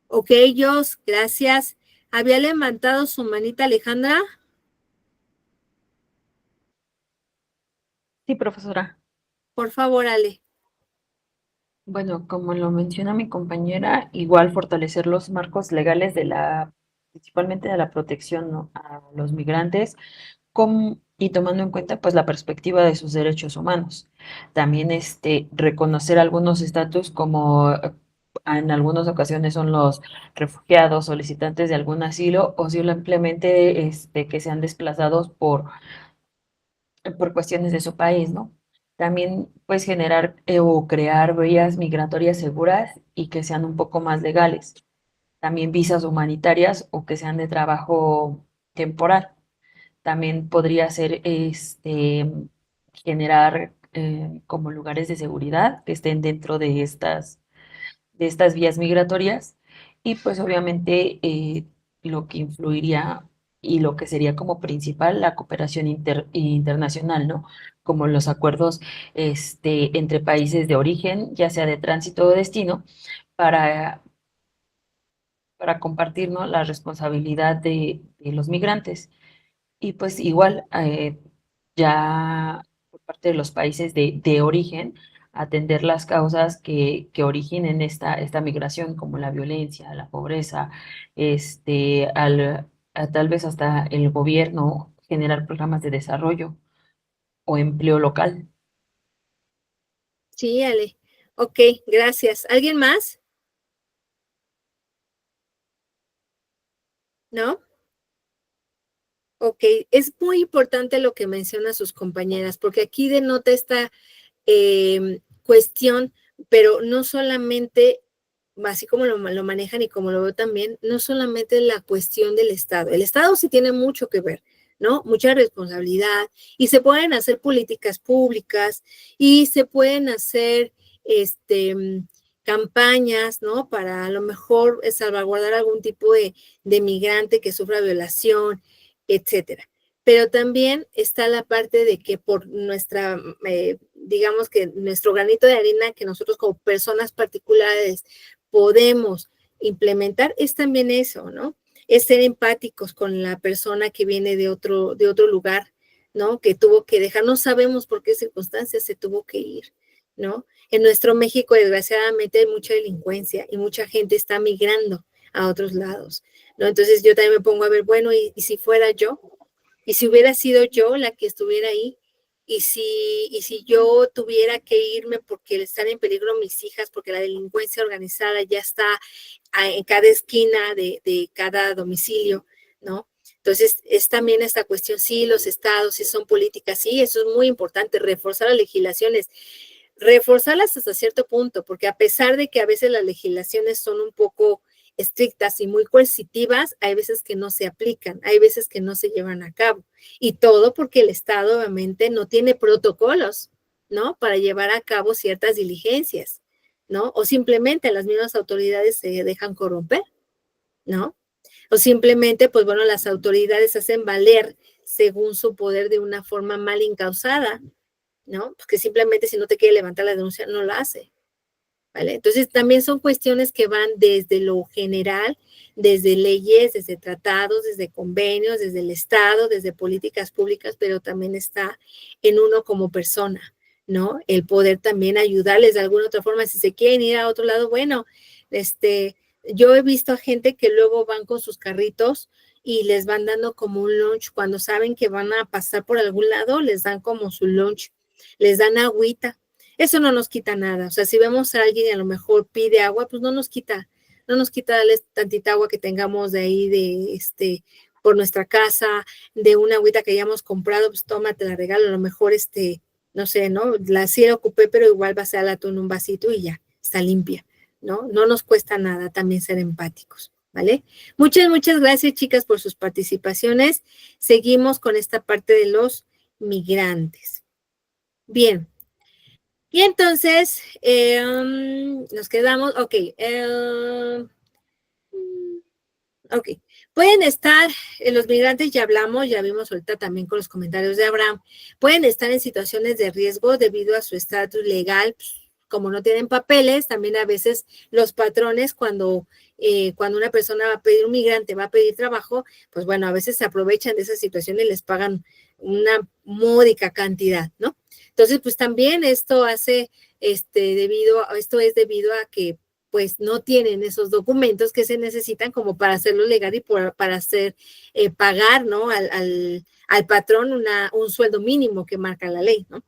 A: Ok, Jos, gracias. ¿Había levantado su manita Alejandra?
N: Sí, profesora.
A: Por favor, Ale.
N: Bueno, como lo menciona mi compañera, igual fortalecer los marcos legales principalmente de la protección, ¿no?, a los migrantes, y tomando en cuenta pues la perspectiva de sus derechos humanos. También reconocer algunos estatus como en algunas ocasiones son los refugiados, solicitantes de algún asilo o simplemente que sean desplazados por cuestiones de su país, ¿no? También pues generar o crear vías migratorias seguras y que sean un poco más legales. También visas humanitarias o que sean de trabajo temporal. También podría ser generar como lugares de seguridad que estén dentro de estas vías migratorias y pues obviamente lo que influiría y lo que sería como principal la cooperación internacional, ¿no? Como los acuerdos entre países de origen, ya sea de tránsito o destino, para, para compartir, ¿no?, la responsabilidad de los migrantes. Y pues igual, ya por parte de los países de origen, atender las causas que originen esta migración, como la violencia, la pobreza, tal vez hasta el gobierno generar programas de desarrollo o empleo local.
A: Sí, Ale. Ok, gracias. ¿Alguien más? ¿No? Ok, es muy importante lo que mencionan sus compañeras, porque aquí denota esta cuestión, pero no solamente, así como lo manejan y como lo veo también, no solamente la cuestión del Estado. El Estado sí tiene mucho que ver, ¿no? Mucha responsabilidad, y se pueden hacer políticas públicas y se pueden hacer campañas, ¿no? Para a lo mejor salvaguardar algún tipo de migrante que sufra violación, etcétera. Pero también está la parte de que por nuestra, digamos que nuestro granito de arena que nosotros como personas particulares podemos implementar, es también eso, ¿no? Es ser empáticos con la persona que viene de otro lugar, ¿no? Que tuvo que dejar, no sabemos por qué circunstancias se tuvo que ir, ¿no? En nuestro México, desgraciadamente, hay mucha delincuencia y mucha gente está migrando a otros lados, ¿no? Entonces yo también me pongo a ver, bueno, ¿y si fuera yo? ¿Y si hubiera sido yo la que estuviera ahí? ¿Y si yo tuviera que irme porque están en peligro mis hijas, porque la delincuencia organizada ya está en cada esquina de cada domicilio, ¿no? Entonces, es también esta cuestión, sí, los estados, sí son políticas, sí, eso es muy importante, reforzar las legislaciones, reforzarlas hasta cierto punto, porque a pesar de que a veces las legislaciones son un poco estrictas y muy coercitivas, hay veces que no se aplican, hay veces que no se llevan a cabo. Y todo porque el Estado obviamente no tiene protocolos, ¿no? Para llevar a cabo ciertas diligencias, ¿no? O simplemente las mismas autoridades se dejan corromper, ¿no? O simplemente, pues bueno, las autoridades hacen valer según su poder de una forma mal encausada, ¿no? Porque simplemente si no te quiere levantar la denuncia, no la hace. ¿Vale? Entonces, también son cuestiones que van desde lo general, desde leyes, desde tratados, desde convenios, desde el Estado, desde políticas públicas, pero también está en uno como persona, ¿no? El poder también ayudarles de alguna otra forma. Si se quieren ir a otro lado, bueno, yo he visto a gente que luego van con sus carritos y les van dando como un lunch. Cuando saben que van a pasar por algún lado, les dan como su lunch, les dan agüita. Eso no nos quita nada. O sea, si vemos a alguien y a lo mejor pide agua, pues no nos quita darles tantita agua que tengamos de ahí, por nuestra casa, de una agüita que hayamos comprado, pues tómate la regalo, a lo mejor, no sé, ¿no? Sí la ocupé, pero igual va a ser al atún un vasito y ya, está limpia, ¿no? No nos cuesta nada también ser empáticos, ¿vale? Muchas, muchas gracias, chicas, por sus participaciones. Seguimos con esta parte de los migrantes. Bien. Y entonces, nos quedamos, ok. Ok, pueden estar, los migrantes ya hablamos, ya vimos ahorita también con los comentarios de Abraham, pueden estar en situaciones de riesgo debido a su estatus legal, como no tienen papeles, también a veces los patrones cuando una persona va a pedir, un migrante va a pedir trabajo, pues bueno, a veces se aprovechan de esa situación y les pagan una módica cantidad, ¿no? Entonces, pues también esto hace, esto es debido a que pues no tienen esos documentos que se necesitan como para hacerlo legal y para hacer pagar, ¿no? al patrón un sueldo mínimo que marca la ley, ¿no?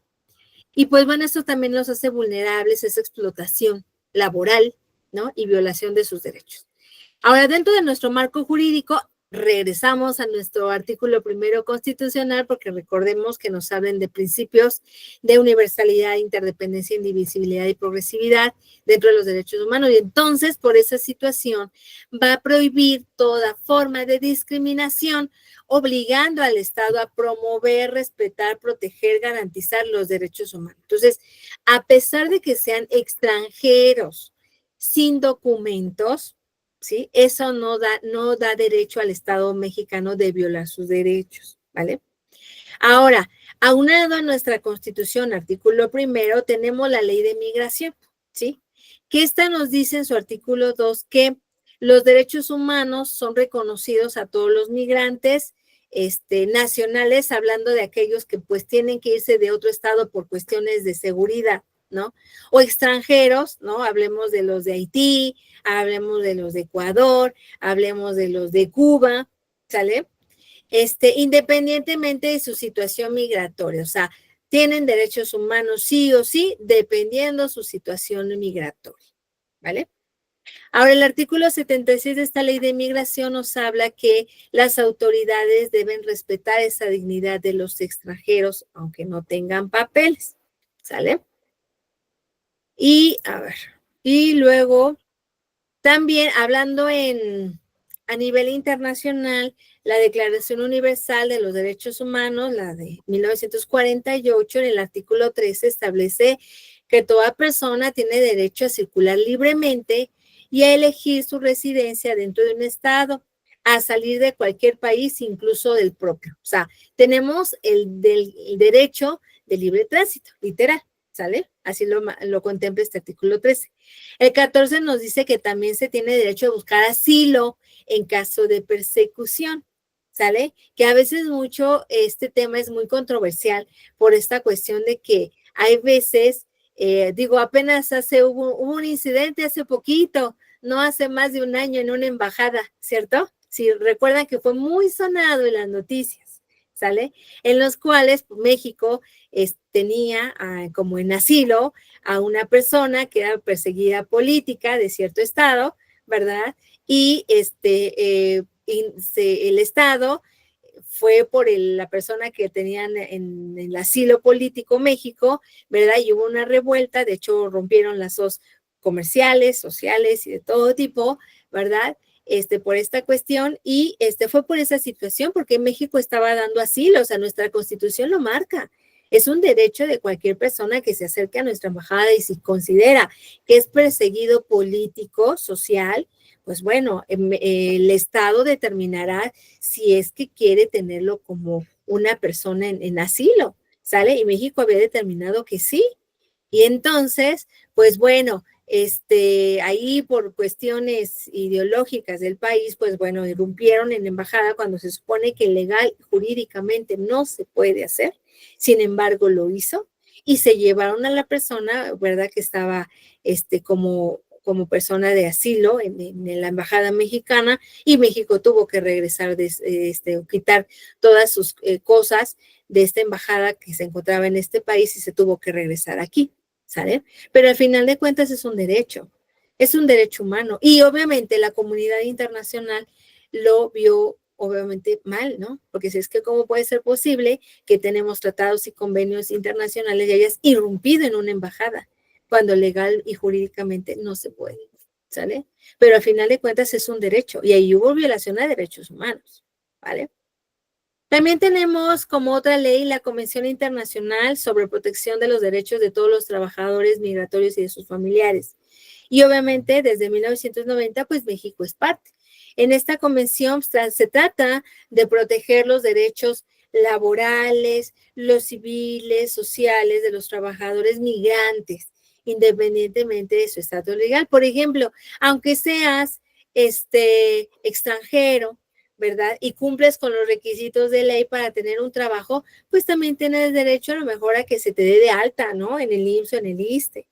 A: Y pues bueno, esto también los hace vulnerables, esa explotación laboral, ¿no? Y violación de sus derechos. Ahora, dentro de nuestro marco jurídico, regresamos a nuestro artículo primero constitucional, porque recordemos que nos hablan de principios de universalidad, interdependencia, indivisibilidad y progresividad dentro de los derechos humanos. Y entonces, por esa situación, va a prohibir toda forma de discriminación, obligando al Estado a promover, respetar, proteger, garantizar los derechos humanos. Entonces, a pesar de que sean extranjeros sin documentos, ¿sí? Eso no da derecho al Estado mexicano de violar sus derechos, ¿vale? Ahora, aunado a nuestra Constitución, artículo primero, tenemos la Ley de Migración, ¿sí? Que esta nos dice en su artículo 2 que los derechos humanos son reconocidos a todos los migrantes nacionales, hablando de aquellos que pues tienen que irse de otro estado por cuestiones de seguridad, ¿no? O extranjeros, ¿no? Hablemos de los de Haití, hablemos de los de Ecuador, hablemos de los de Cuba, ¿sale? Independientemente de su situación migratoria, o sea, tienen derechos humanos sí o sí, dependiendo su situación migratoria, ¿vale? Ahora, el artículo 76 de esta ley de migración nos habla que las autoridades deben respetar esa dignidad de los extranjeros, aunque no tengan papeles, ¿sale? Y, a ver, y luego, también hablando a nivel internacional, la Declaración Universal de los Derechos Humanos, la de 1948, en el artículo 13, establece que toda persona tiene derecho a circular libremente y a elegir su residencia dentro de un estado, a salir de cualquier país, incluso del propio. O sea, tenemos el derecho de libre tránsito, literal. ¿Sale? Así lo contempla este artículo 13. El 14 nos dice que también se tiene derecho a buscar asilo en caso de persecución, ¿sale? Que a veces mucho este tema es muy controversial por esta cuestión de que hay veces, apenas hubo un incidente hace poquito, no hace más de un año en una embajada, ¿cierto? Si recuerdan que fue muy sonado en las noticias, ¿sale? En los cuales México tenía como en asilo a una persona que era perseguida política de cierto estado, ¿verdad? Y el estado fue por la persona que tenían en el asilo político México, ¿verdad? Y hubo una revuelta, de hecho rompieron lazos comerciales, sociales y de todo tipo, ¿verdad? Por esta cuestión y fue por esa situación porque México estaba dando asilo, o sea, nuestra Constitución lo marca. Es un derecho de cualquier persona que se acerque a nuestra embajada y si considera que es perseguido político, social, pues bueno, el Estado determinará si es que quiere tenerlo como una persona en asilo, ¿sale? Y México había determinado que sí. Y entonces, pues bueno, ahí por cuestiones ideológicas del país, pues bueno, irrumpieron en la embajada cuando se supone que legal, jurídicamente no se puede hacer. Sin embargo, lo hizo y se llevaron a la persona, ¿verdad? Que estaba como persona de asilo en la embajada mexicana, y México tuvo que regresar, quitar todas sus cosas de esta embajada que se encontraba en este país, y se tuvo que regresar aquí, ¿sale? Pero al final de cuentas es un derecho humano, y obviamente la comunidad internacional lo vio obviamente mal, ¿no? Porque si es que cómo puede ser posible que tenemos tratados y convenios internacionales y hayas irrumpido en una embajada, cuando legal y jurídicamente no se puede, ¿sale? Pero al final de cuentas es un derecho, y ahí hubo violación a derechos humanos, ¿vale? También tenemos como otra ley la Convención Internacional sobre Protección de los Derechos de todos los trabajadores migratorios y de sus familiares. Y obviamente desde 1990, pues México es parte. En esta convención se trata de proteger los derechos laborales, los civiles, sociales de los trabajadores migrantes, independientemente de su estatus legal. Por ejemplo, aunque seas extranjero, ¿verdad? Y cumples con los requisitos de ley para tener un trabajo, pues también tienes derecho a lo mejor a que se te dé de alta, ¿no? En el IMSS o en el ISSSTE.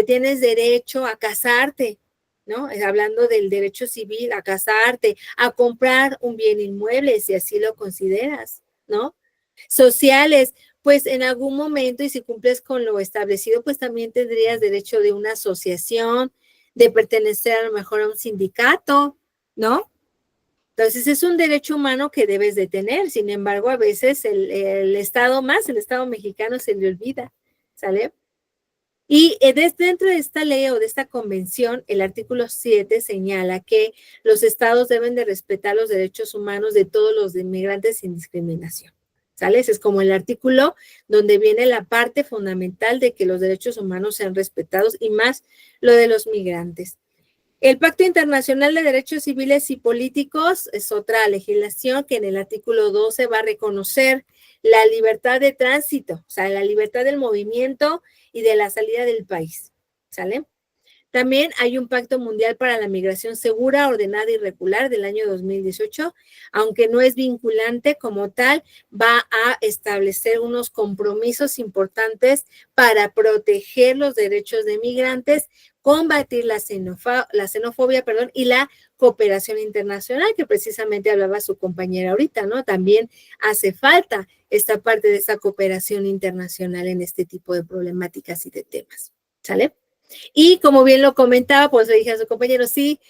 A: Tienes derecho a casarte, ¿no? Hablando del derecho civil, a casarte, a comprar un bien inmueble, si así lo consideras, ¿no? Sociales, pues en algún momento, y si cumples con lo establecido, pues también tendrías derecho de una asociación, de pertenecer a lo mejor a un sindicato, ¿no? Entonces es un derecho humano que debes de tener. Sin embargo, a veces el Estado mexicano se le olvida, ¿sale? Y dentro de esta ley o de esta convención, el artículo 7 señala que los estados deben de respetar los derechos humanos de todos los inmigrantes sin discriminación, ¿sale? Ese es como el artículo donde viene la parte fundamental de que los derechos humanos sean respetados, y más lo de los migrantes. El Pacto Internacional de Derechos Civiles y Políticos es otra legislación que en el artículo 12 va a reconocer la libertad de tránsito, o sea, la libertad del movimiento y de la salida del país, ¿sale? También hay un Pacto Mundial para la Migración Segura, Ordenada y Regular del año 2018, aunque no es vinculante como tal, va a establecer unos compromisos importantes para proteger los derechos de migrantes, combatir la xenofobia, y la cooperación internacional, que precisamente hablaba su compañera ahorita, ¿no? También hace falta esta parte de esa cooperación internacional en este tipo de problemáticas y de temas, ¿sale? Y como bien lo comentaba, pues le dije a su compañero, sí,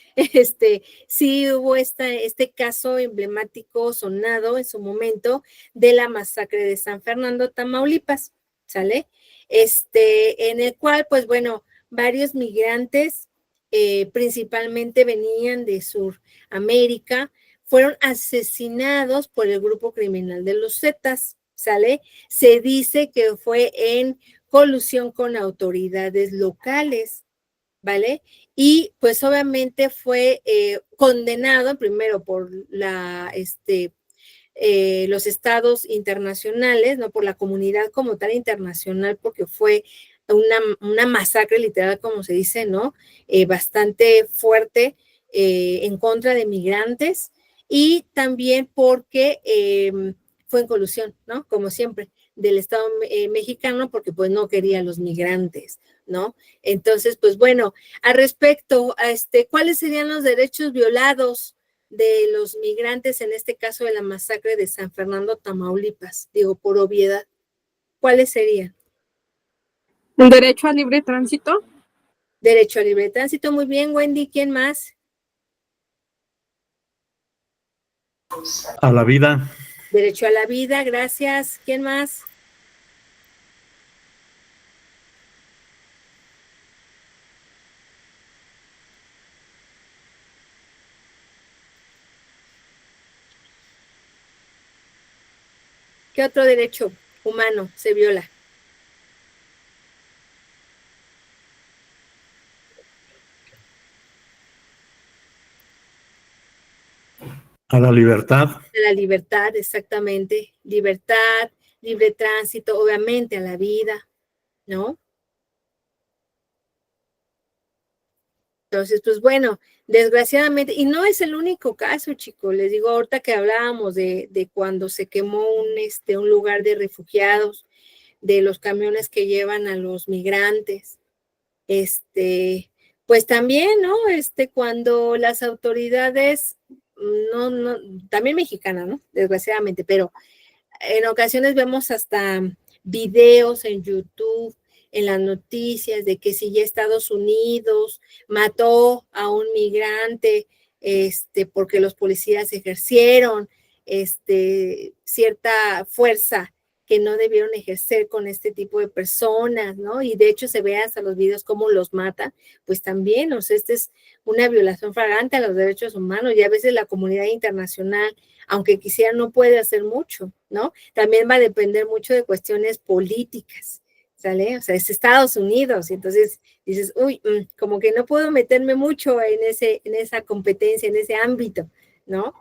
A: sí hubo este caso emblemático sonado en su momento de la masacre de San Fernando, Tamaulipas, ¿sale? En el cual, pues bueno, varios migrantes, principalmente venían de Suramérica, fueron asesinados por el grupo criminal de los Zetas, ¿sale? Se dice que fue en colusión con autoridades locales, ¿vale? Y pues obviamente fue condenado primero por los estados internacionales, no por la comunidad como tal internacional, porque fue una masacre literal, como se dice, ¿no? Bastante fuerte en contra de migrantes, y también porque fue en colusión, ¿no? Como siempre, del Estado mexicano, porque pues no quería a los migrantes, ¿no? Entonces, pues bueno, al respecto, ¿cuáles serían los derechos violados de los migrantes en este caso de la masacre de San Fernando, Tamaulipas? Digo, por obviedad, ¿cuáles serían?
B: ¿Un derecho a libre tránsito?
A: Derecho a libre tránsito, muy bien, Wendy, ¿quién más?
E: A la vida.
A: Derecho a la vida, gracias. ¿Quién más? ¿Qué otro derecho humano se viola?
E: A la libertad.
A: A la libertad, exactamente. Libertad, libre tránsito, obviamente a la vida, ¿no? Entonces, pues bueno, desgraciadamente, y no es el único caso, chicos, les digo ahorita que hablábamos de cuando se quemó un lugar de refugiados, de los camiones que llevan a los migrantes. Pues también, ¿no? Cuando las autoridades, también mexicanas, ¿no? Desgraciadamente, pero en ocasiones vemos hasta videos en YouTube, en las noticias, de que si ya Estados Unidos mató a un migrante, porque los policías ejercieron, cierta fuerza que no debieron ejercer con este tipo de personas, ¿no? Y de hecho se ve hasta los videos cómo los matan, pues también, o sea, es una violación flagrante a los derechos humanos, y a veces la comunidad internacional, aunque quisiera, no puede hacer mucho, ¿no? También va a depender mucho de cuestiones políticas, ¿sale? O sea, es Estados Unidos, y entonces dices, uy, como que no puedo meterme mucho en esa competencia, en ese ámbito, ¿no?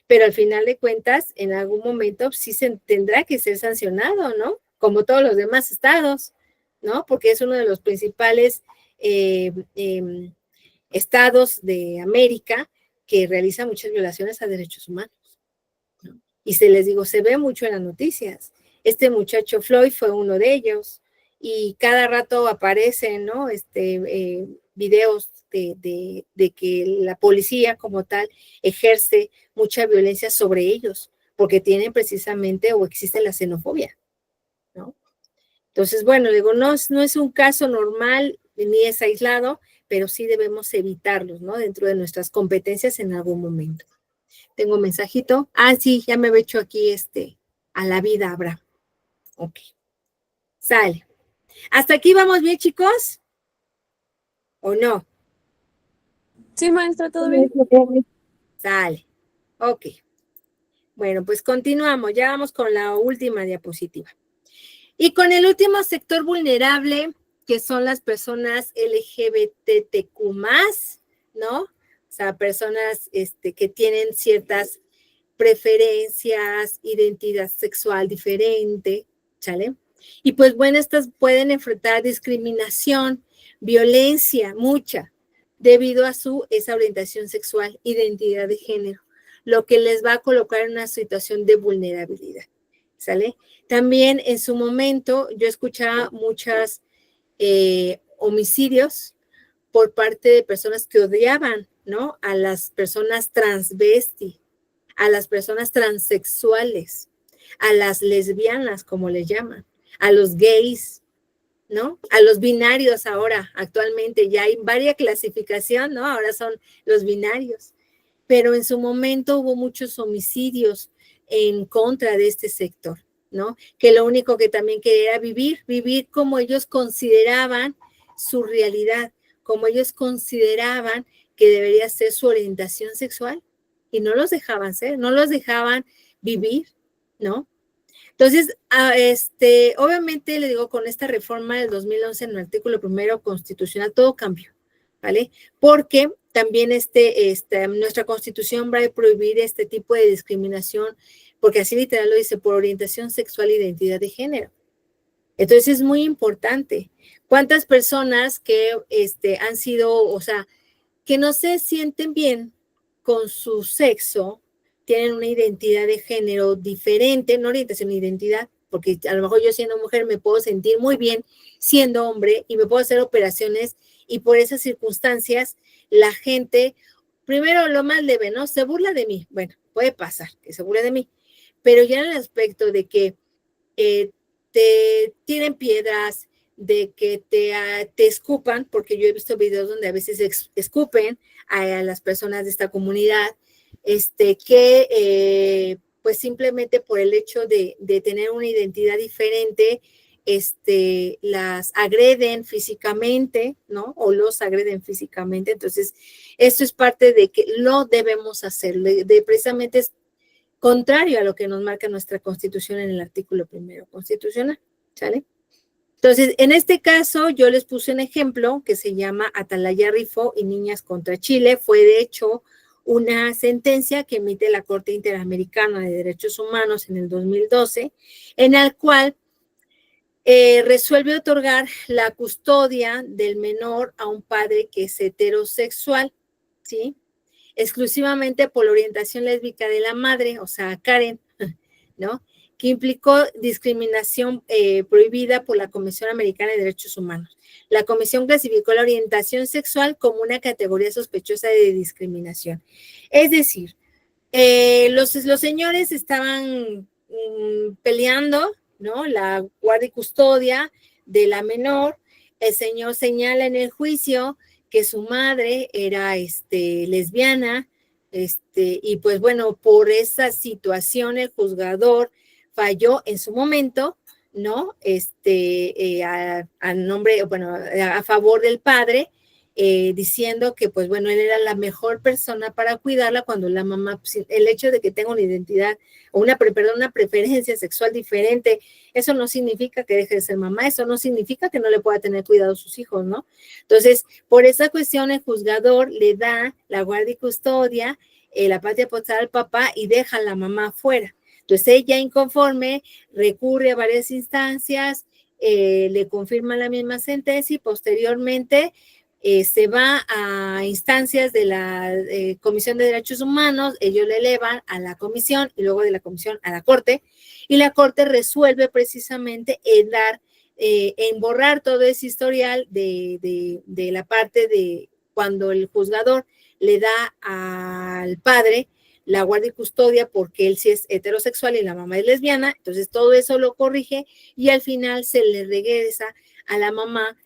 A: Pero al final de cuentas, en algún momento sí se tendrá que ser sancionado, ¿no? Como todos los demás estados, ¿no? Porque es uno de los principales estados de América que realiza muchas violaciones a derechos humanos, ¿no? Y se ve mucho en las noticias. Este muchacho Floyd fue uno de ellos, y cada rato aparecen, ¿no? Videos de que la policía como tal ejerce mucha violencia sobre ellos, porque tienen precisamente o existe la xenofobia, ¿no? Entonces, bueno, digo, no es un caso normal ni es aislado, pero sí debemos evitarlos, ¿no? Dentro de nuestras competencias en algún momento. Tengo un mensajito. Sí, ya me he hecho aquí a la vida, Abraham. Ok. Sale. ¿Hasta aquí vamos bien, chicos? ¿O no?
C: Sí, maestra, todo bien.
A: Sale. Ok. Bueno, pues continuamos. Ya vamos con la última diapositiva. Y con el último sector vulnerable, que son las personas LGBTQ+, ¿no? O sea, personas que tienen ciertas preferencias, identidad sexual diferente, ¿sale? Y pues bueno, estas pueden enfrentar discriminación, violencia, mucha, debido a esa orientación sexual, identidad de género, lo que les va a colocar en una situación de vulnerabilidad, ¿sale? También en su momento yo escuchaba muchos homicidios por parte de personas que odiaban, ¿no? A las personas transvesti, a las personas transexuales, a las lesbianas, como les llaman, a los gays, ¿no? A los binarios ahora, actualmente ya hay varias clasificación, ¿no? Ahora son los binarios. Pero en su momento hubo muchos homicidios en contra de este sector, ¿no? Que lo único que también quería era vivir como ellos consideraban su realidad, como ellos consideraban que debería ser su orientación sexual, y no los dejaban ser, no los dejaban vivir, ¿no? Entonces, obviamente, le digo, con esta reforma del 2011 en el artículo 1 constitucional, todo cambió, ¿vale? Porque también nuestra constitución va a prohibir este tipo de discriminación, porque así literal lo dice, por orientación sexual e identidad de género. Entonces, es muy importante. ¿Cuántas personas que han sido, o sea, que no se sienten bien con su sexo, tienen una identidad de género diferente, no orientación, identidad, porque a lo mejor yo siendo mujer me puedo sentir muy bien siendo hombre y me puedo hacer operaciones, y por esas circunstancias la gente, primero lo más leve, ¿no? Se burla de mí. Bueno, puede pasar que se burle de mí, pero ya en el aspecto de que te tiren piedras, de que te escupan, porque yo he visto videos donde a veces escupen a las personas de esta comunidad, pues simplemente por el hecho de tener una identidad diferente, las agreden físicamente, ¿no? O los agreden físicamente. Entonces, esto es parte de que lo debemos hacer, precisamente es contrario a lo que nos marca nuestra Constitución en el artículo 1 constitucional, ¿sale? Entonces, en este caso, yo les puse un ejemplo que se llama Atalaya Rifo y Niñas contra Chile. Fue, de hecho, una sentencia que emite la Corte Interamericana de Derechos Humanos en el 2012, en el cual resuelve otorgar la custodia del menor a un padre que es heterosexual, ¿sí? Exclusivamente por la orientación lésbica de la madre, o sea, Karen, ¿no? que implicó discriminación prohibida por la Comisión Americana de Derechos Humanos. La comisión clasificó la orientación sexual como una categoría sospechosa de discriminación. Es decir, los señores estaban peleando, ¿no? La guardia y custodia de la menor. El señor señala en el juicio que su madre era lesbiana, y pues bueno, por esa situación el juzgador falló en su momento, ¿no? A favor del padre, diciendo que pues bueno, él era la mejor persona para cuidarla cuando la mamá, pues, el hecho de que tenga una identidad o una preferencia sexual diferente, eso no significa que deje de ser mamá, eso no significa que no le pueda tener cuidado a sus hijos, ¿no? Entonces, por esa cuestión el juzgador le da la guardia y custodia, la patria potestad al papá y deja a la mamá fuera. Entonces ella inconforme recurre a varias instancias, le confirman la misma sentencia y posteriormente se va a instancias de la Comisión de Derechos Humanos, ellos le elevan a la comisión y luego de la comisión a la corte, y la corte resuelve precisamente en borrar todo ese historial de la parte de cuando el juzgador le da al padre la guardia y custodia porque él sí es heterosexual y la mamá es lesbiana, entonces todo eso lo corrige y al final se le regresa a la mamá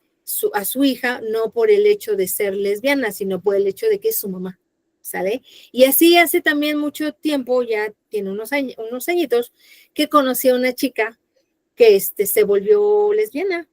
A: a su hija, no por el hecho de ser lesbiana, sino por el hecho de que es su mamá, ¿sale? Y así hace también mucho tiempo, ya tiene unos añitos, que conocí a una chica que se volvió lesbiana.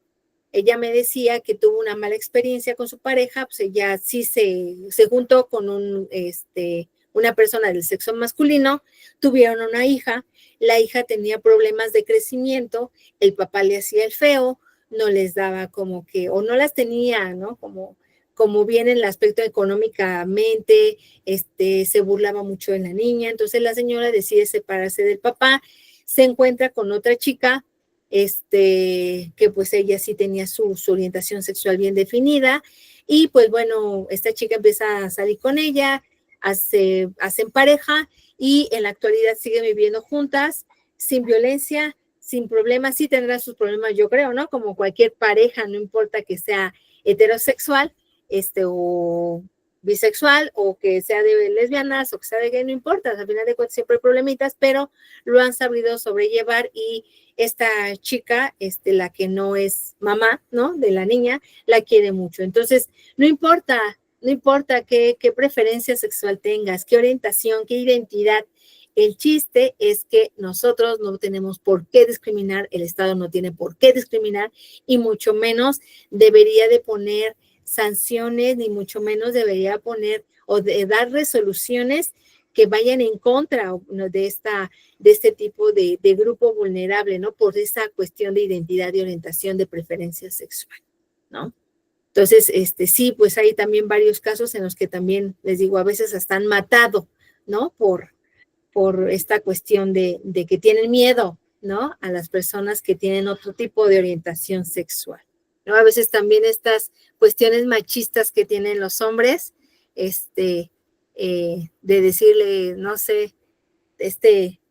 A: Ella me decía que tuvo una mala experiencia con su pareja, pues ella sí se juntó con una persona del sexo masculino, tuvieron una hija, la hija tenía problemas de crecimiento, el papá le hacía el feo, no les daba como que, o no las tenía, ¿no? Como bien en el aspecto económicamente, se burlaba mucho de la niña, entonces la señora decide separarse del papá, se encuentra con otra chica, que pues ella sí tenía su orientación sexual bien definida, y pues bueno, esta chica empieza a salir con ella, hacen pareja, y en la actualidad siguen viviendo juntas, sin violencia, sin problemas, sí tendrán sus problemas, yo creo, ¿no? Como cualquier pareja, no importa que sea heterosexual, o bisexual, o que sea de lesbianas, o que sea de gay, no importa, al final de cuentas siempre hay problemitas, pero lo han sabido sobrellevar, y esta chica, la que no es mamá, ¿no? De la niña, la quiere mucho. Entonces, no importa qué preferencia sexual tengas, qué orientación, qué identidad. El chiste es que nosotros no tenemos por qué discriminar, el Estado no tiene por qué discriminar, y mucho menos debería de poner sanciones, ni mucho menos debería poner o de dar resoluciones que vayan en contra, ¿no? de este tipo de grupo vulnerable, ¿no? Por esa cuestión de identidad, de orientación, de preferencia sexual, ¿no? Entonces, sí, pues hay también varios casos en los que también, les digo, a veces hasta han matado, ¿no? Por esta cuestión de que tienen miedo, ¿no? A las personas que tienen otro tipo de orientación sexual, ¿no? A veces también estas cuestiones machistas que tienen los hombres, de decirle, no sé,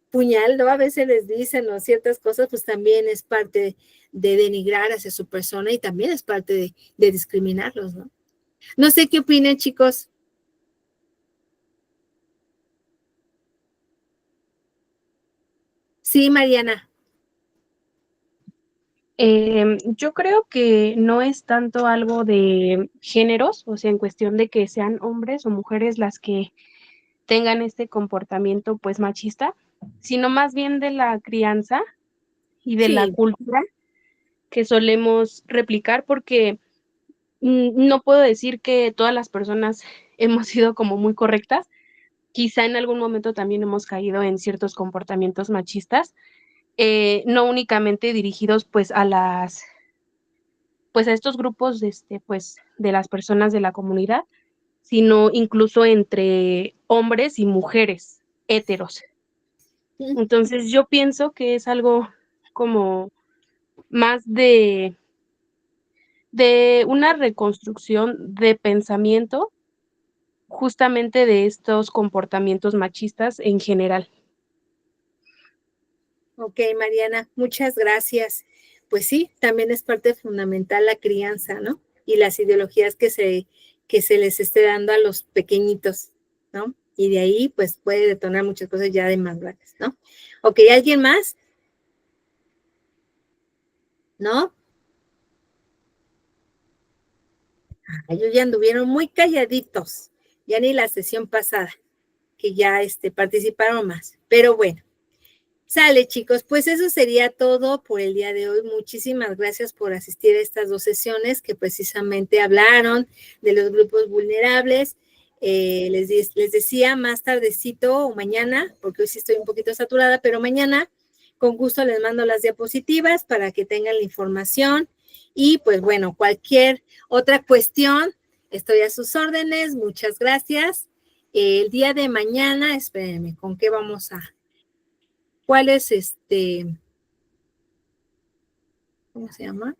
A: puñal, ¿no? A veces les dicen, ¿no? Ciertas cosas, pues también es parte de denigrar hacia su persona y también es parte de discriminarlos, ¿no? No sé qué opinan, chicos. Sí, Mariana.
O: Yo creo que no es tanto algo de géneros, o sea, en cuestión de que sean hombres o mujeres las que tengan este comportamiento pues machista, sino más bien de la crianza y de la cultura que solemos replicar, porque no puedo decir que todas las personas hemos sido como muy correctas, quizá en algún momento también hemos caído en ciertos comportamientos machistas, no únicamente dirigidos pues a estos grupos pues de las personas de la comunidad, sino incluso entre hombres y mujeres héteros. Entonces yo pienso que es algo como más de una reconstrucción de pensamiento justamente de estos comportamientos machistas en general.
A: Ok, Mariana, muchas gracias. Pues sí, también es parte fundamental la crianza, ¿no? Y las ideologías que se les esté dando a los pequeñitos, ¿no? Y de ahí, pues, puede detonar muchas cosas ya de más grandes, ¿no? Ok, ¿alguien más? ¿No? Ellos ya anduvieron muy calladitos, ya ni la sesión pasada, que ya participaron más. Pero bueno, sale, chicos, pues eso sería todo por el día de hoy. Muchísimas gracias por asistir a estas 2 sesiones que precisamente hablaron de los grupos vulnerables. Les decía más tardecito o mañana, porque hoy sí estoy un poquito saturada, pero mañana con gusto les mando las diapositivas para que tengan la información. Y pues bueno, cualquier otra cuestión, estoy a sus órdenes. Muchas gracias. El día de mañana, espérenme, ¿con qué vamos a...? ¿Cuál es ¿cómo se llama?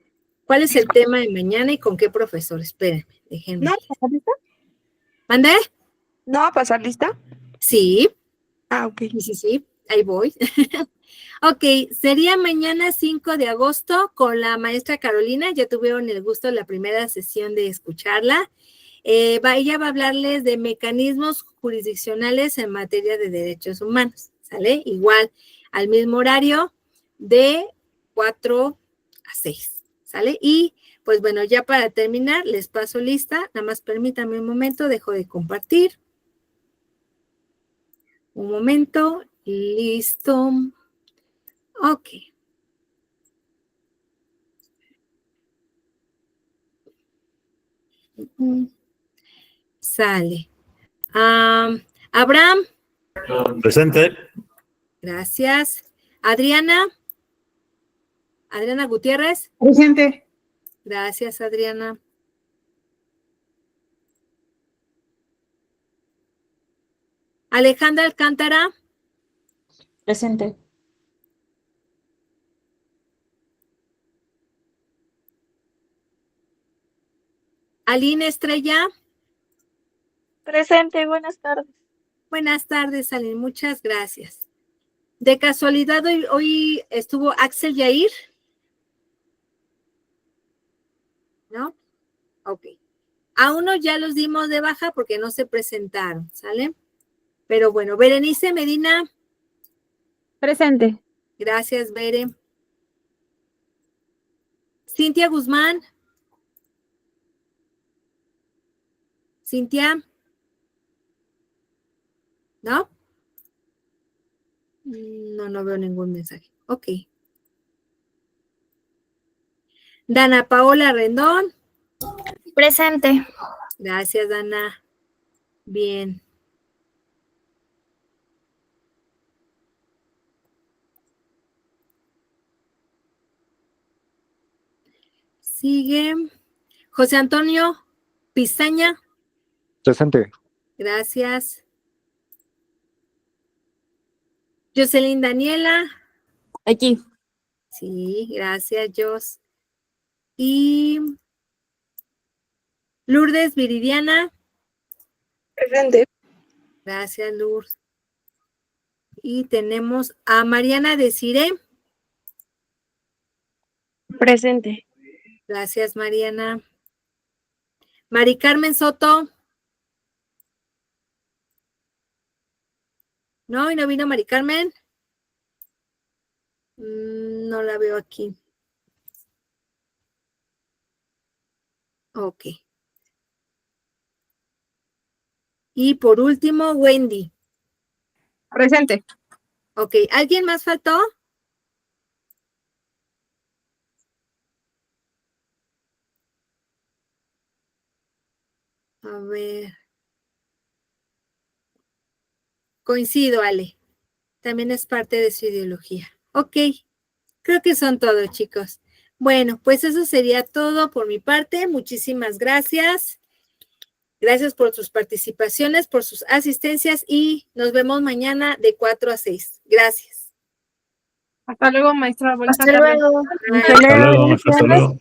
A: ¿Cuál es el tema de mañana y con qué profesor? Espérenme, déjenme.
P: ¿No va a pasar lista?
A: ¿Mandé?
P: ¿No va a pasar lista?
A: Sí.
P: Ah, ok.
A: Sí, ahí voy. Ok, sería mañana 5 de agosto con la maestra Carolina. Ya tuvieron el gusto de la primera sesión de escucharla. Ella va a hablarles de mecanismos jurisdiccionales en materia de derechos humanos, ¿sale? Igual, al mismo horario de 4 a 6, ¿sale? Y, pues bueno, ya para terminar, les paso lista. Nada más permítanme un momento, dejo de compartir. Un momento, listo. Ok. Sale. Abraham.
E: Presente.
A: Gracias. Adriana. Adriana Gutiérrez.
B: Presente.
A: Gracias, Adriana. Alejandra Alcántara.
N: Presente.
A: Aline Estrella.
P: Presente, buenas tardes.
A: Buenas tardes, Aline, muchas gracias. De casualidad, hoy estuvo Axel Yair. ¿No? Ok. A uno ya los dimos de baja porque no se presentaron, ¿sale? Pero bueno, Berenice Medina.
B: Presente.
A: Gracias, Bere. Cintia Guzmán. Cintia. ¿No? No veo ningún mensaje. Ok. Dana Paola Rendón.
P: Presente.
A: Gracias, Dana. Bien. Sigue José Antonio Pizaña.
Q: Presente.
A: Gracias. Jocelyn Daniela.
C: Aquí.
A: Sí, gracias, Jos. Y Lourdes Viridiana.
P: Presente.
A: Gracias, Lourdes. Y tenemos a Mariana Desiré.
O: Presente.
A: Gracias, Mariana. Mari Carmen Soto. ¿No? ¿Y no vino Mari Carmen? No la veo aquí. Ok. Y por último, Wendy.
B: Presente.
A: Ok. ¿Alguien más faltó? A ver. Coincido, Ale. También es parte de su ideología. Ok. Creo que son todos, chicos. Bueno, pues eso sería todo por mi parte. Muchísimas gracias. Gracias por sus participaciones, por sus asistencias y nos vemos mañana de 4 a 6. Gracias.
B: Hasta luego, maestra. Buenas
P: Hasta
B: tardes.
P: luego.
E: Hasta luego, maestra, hasta luego.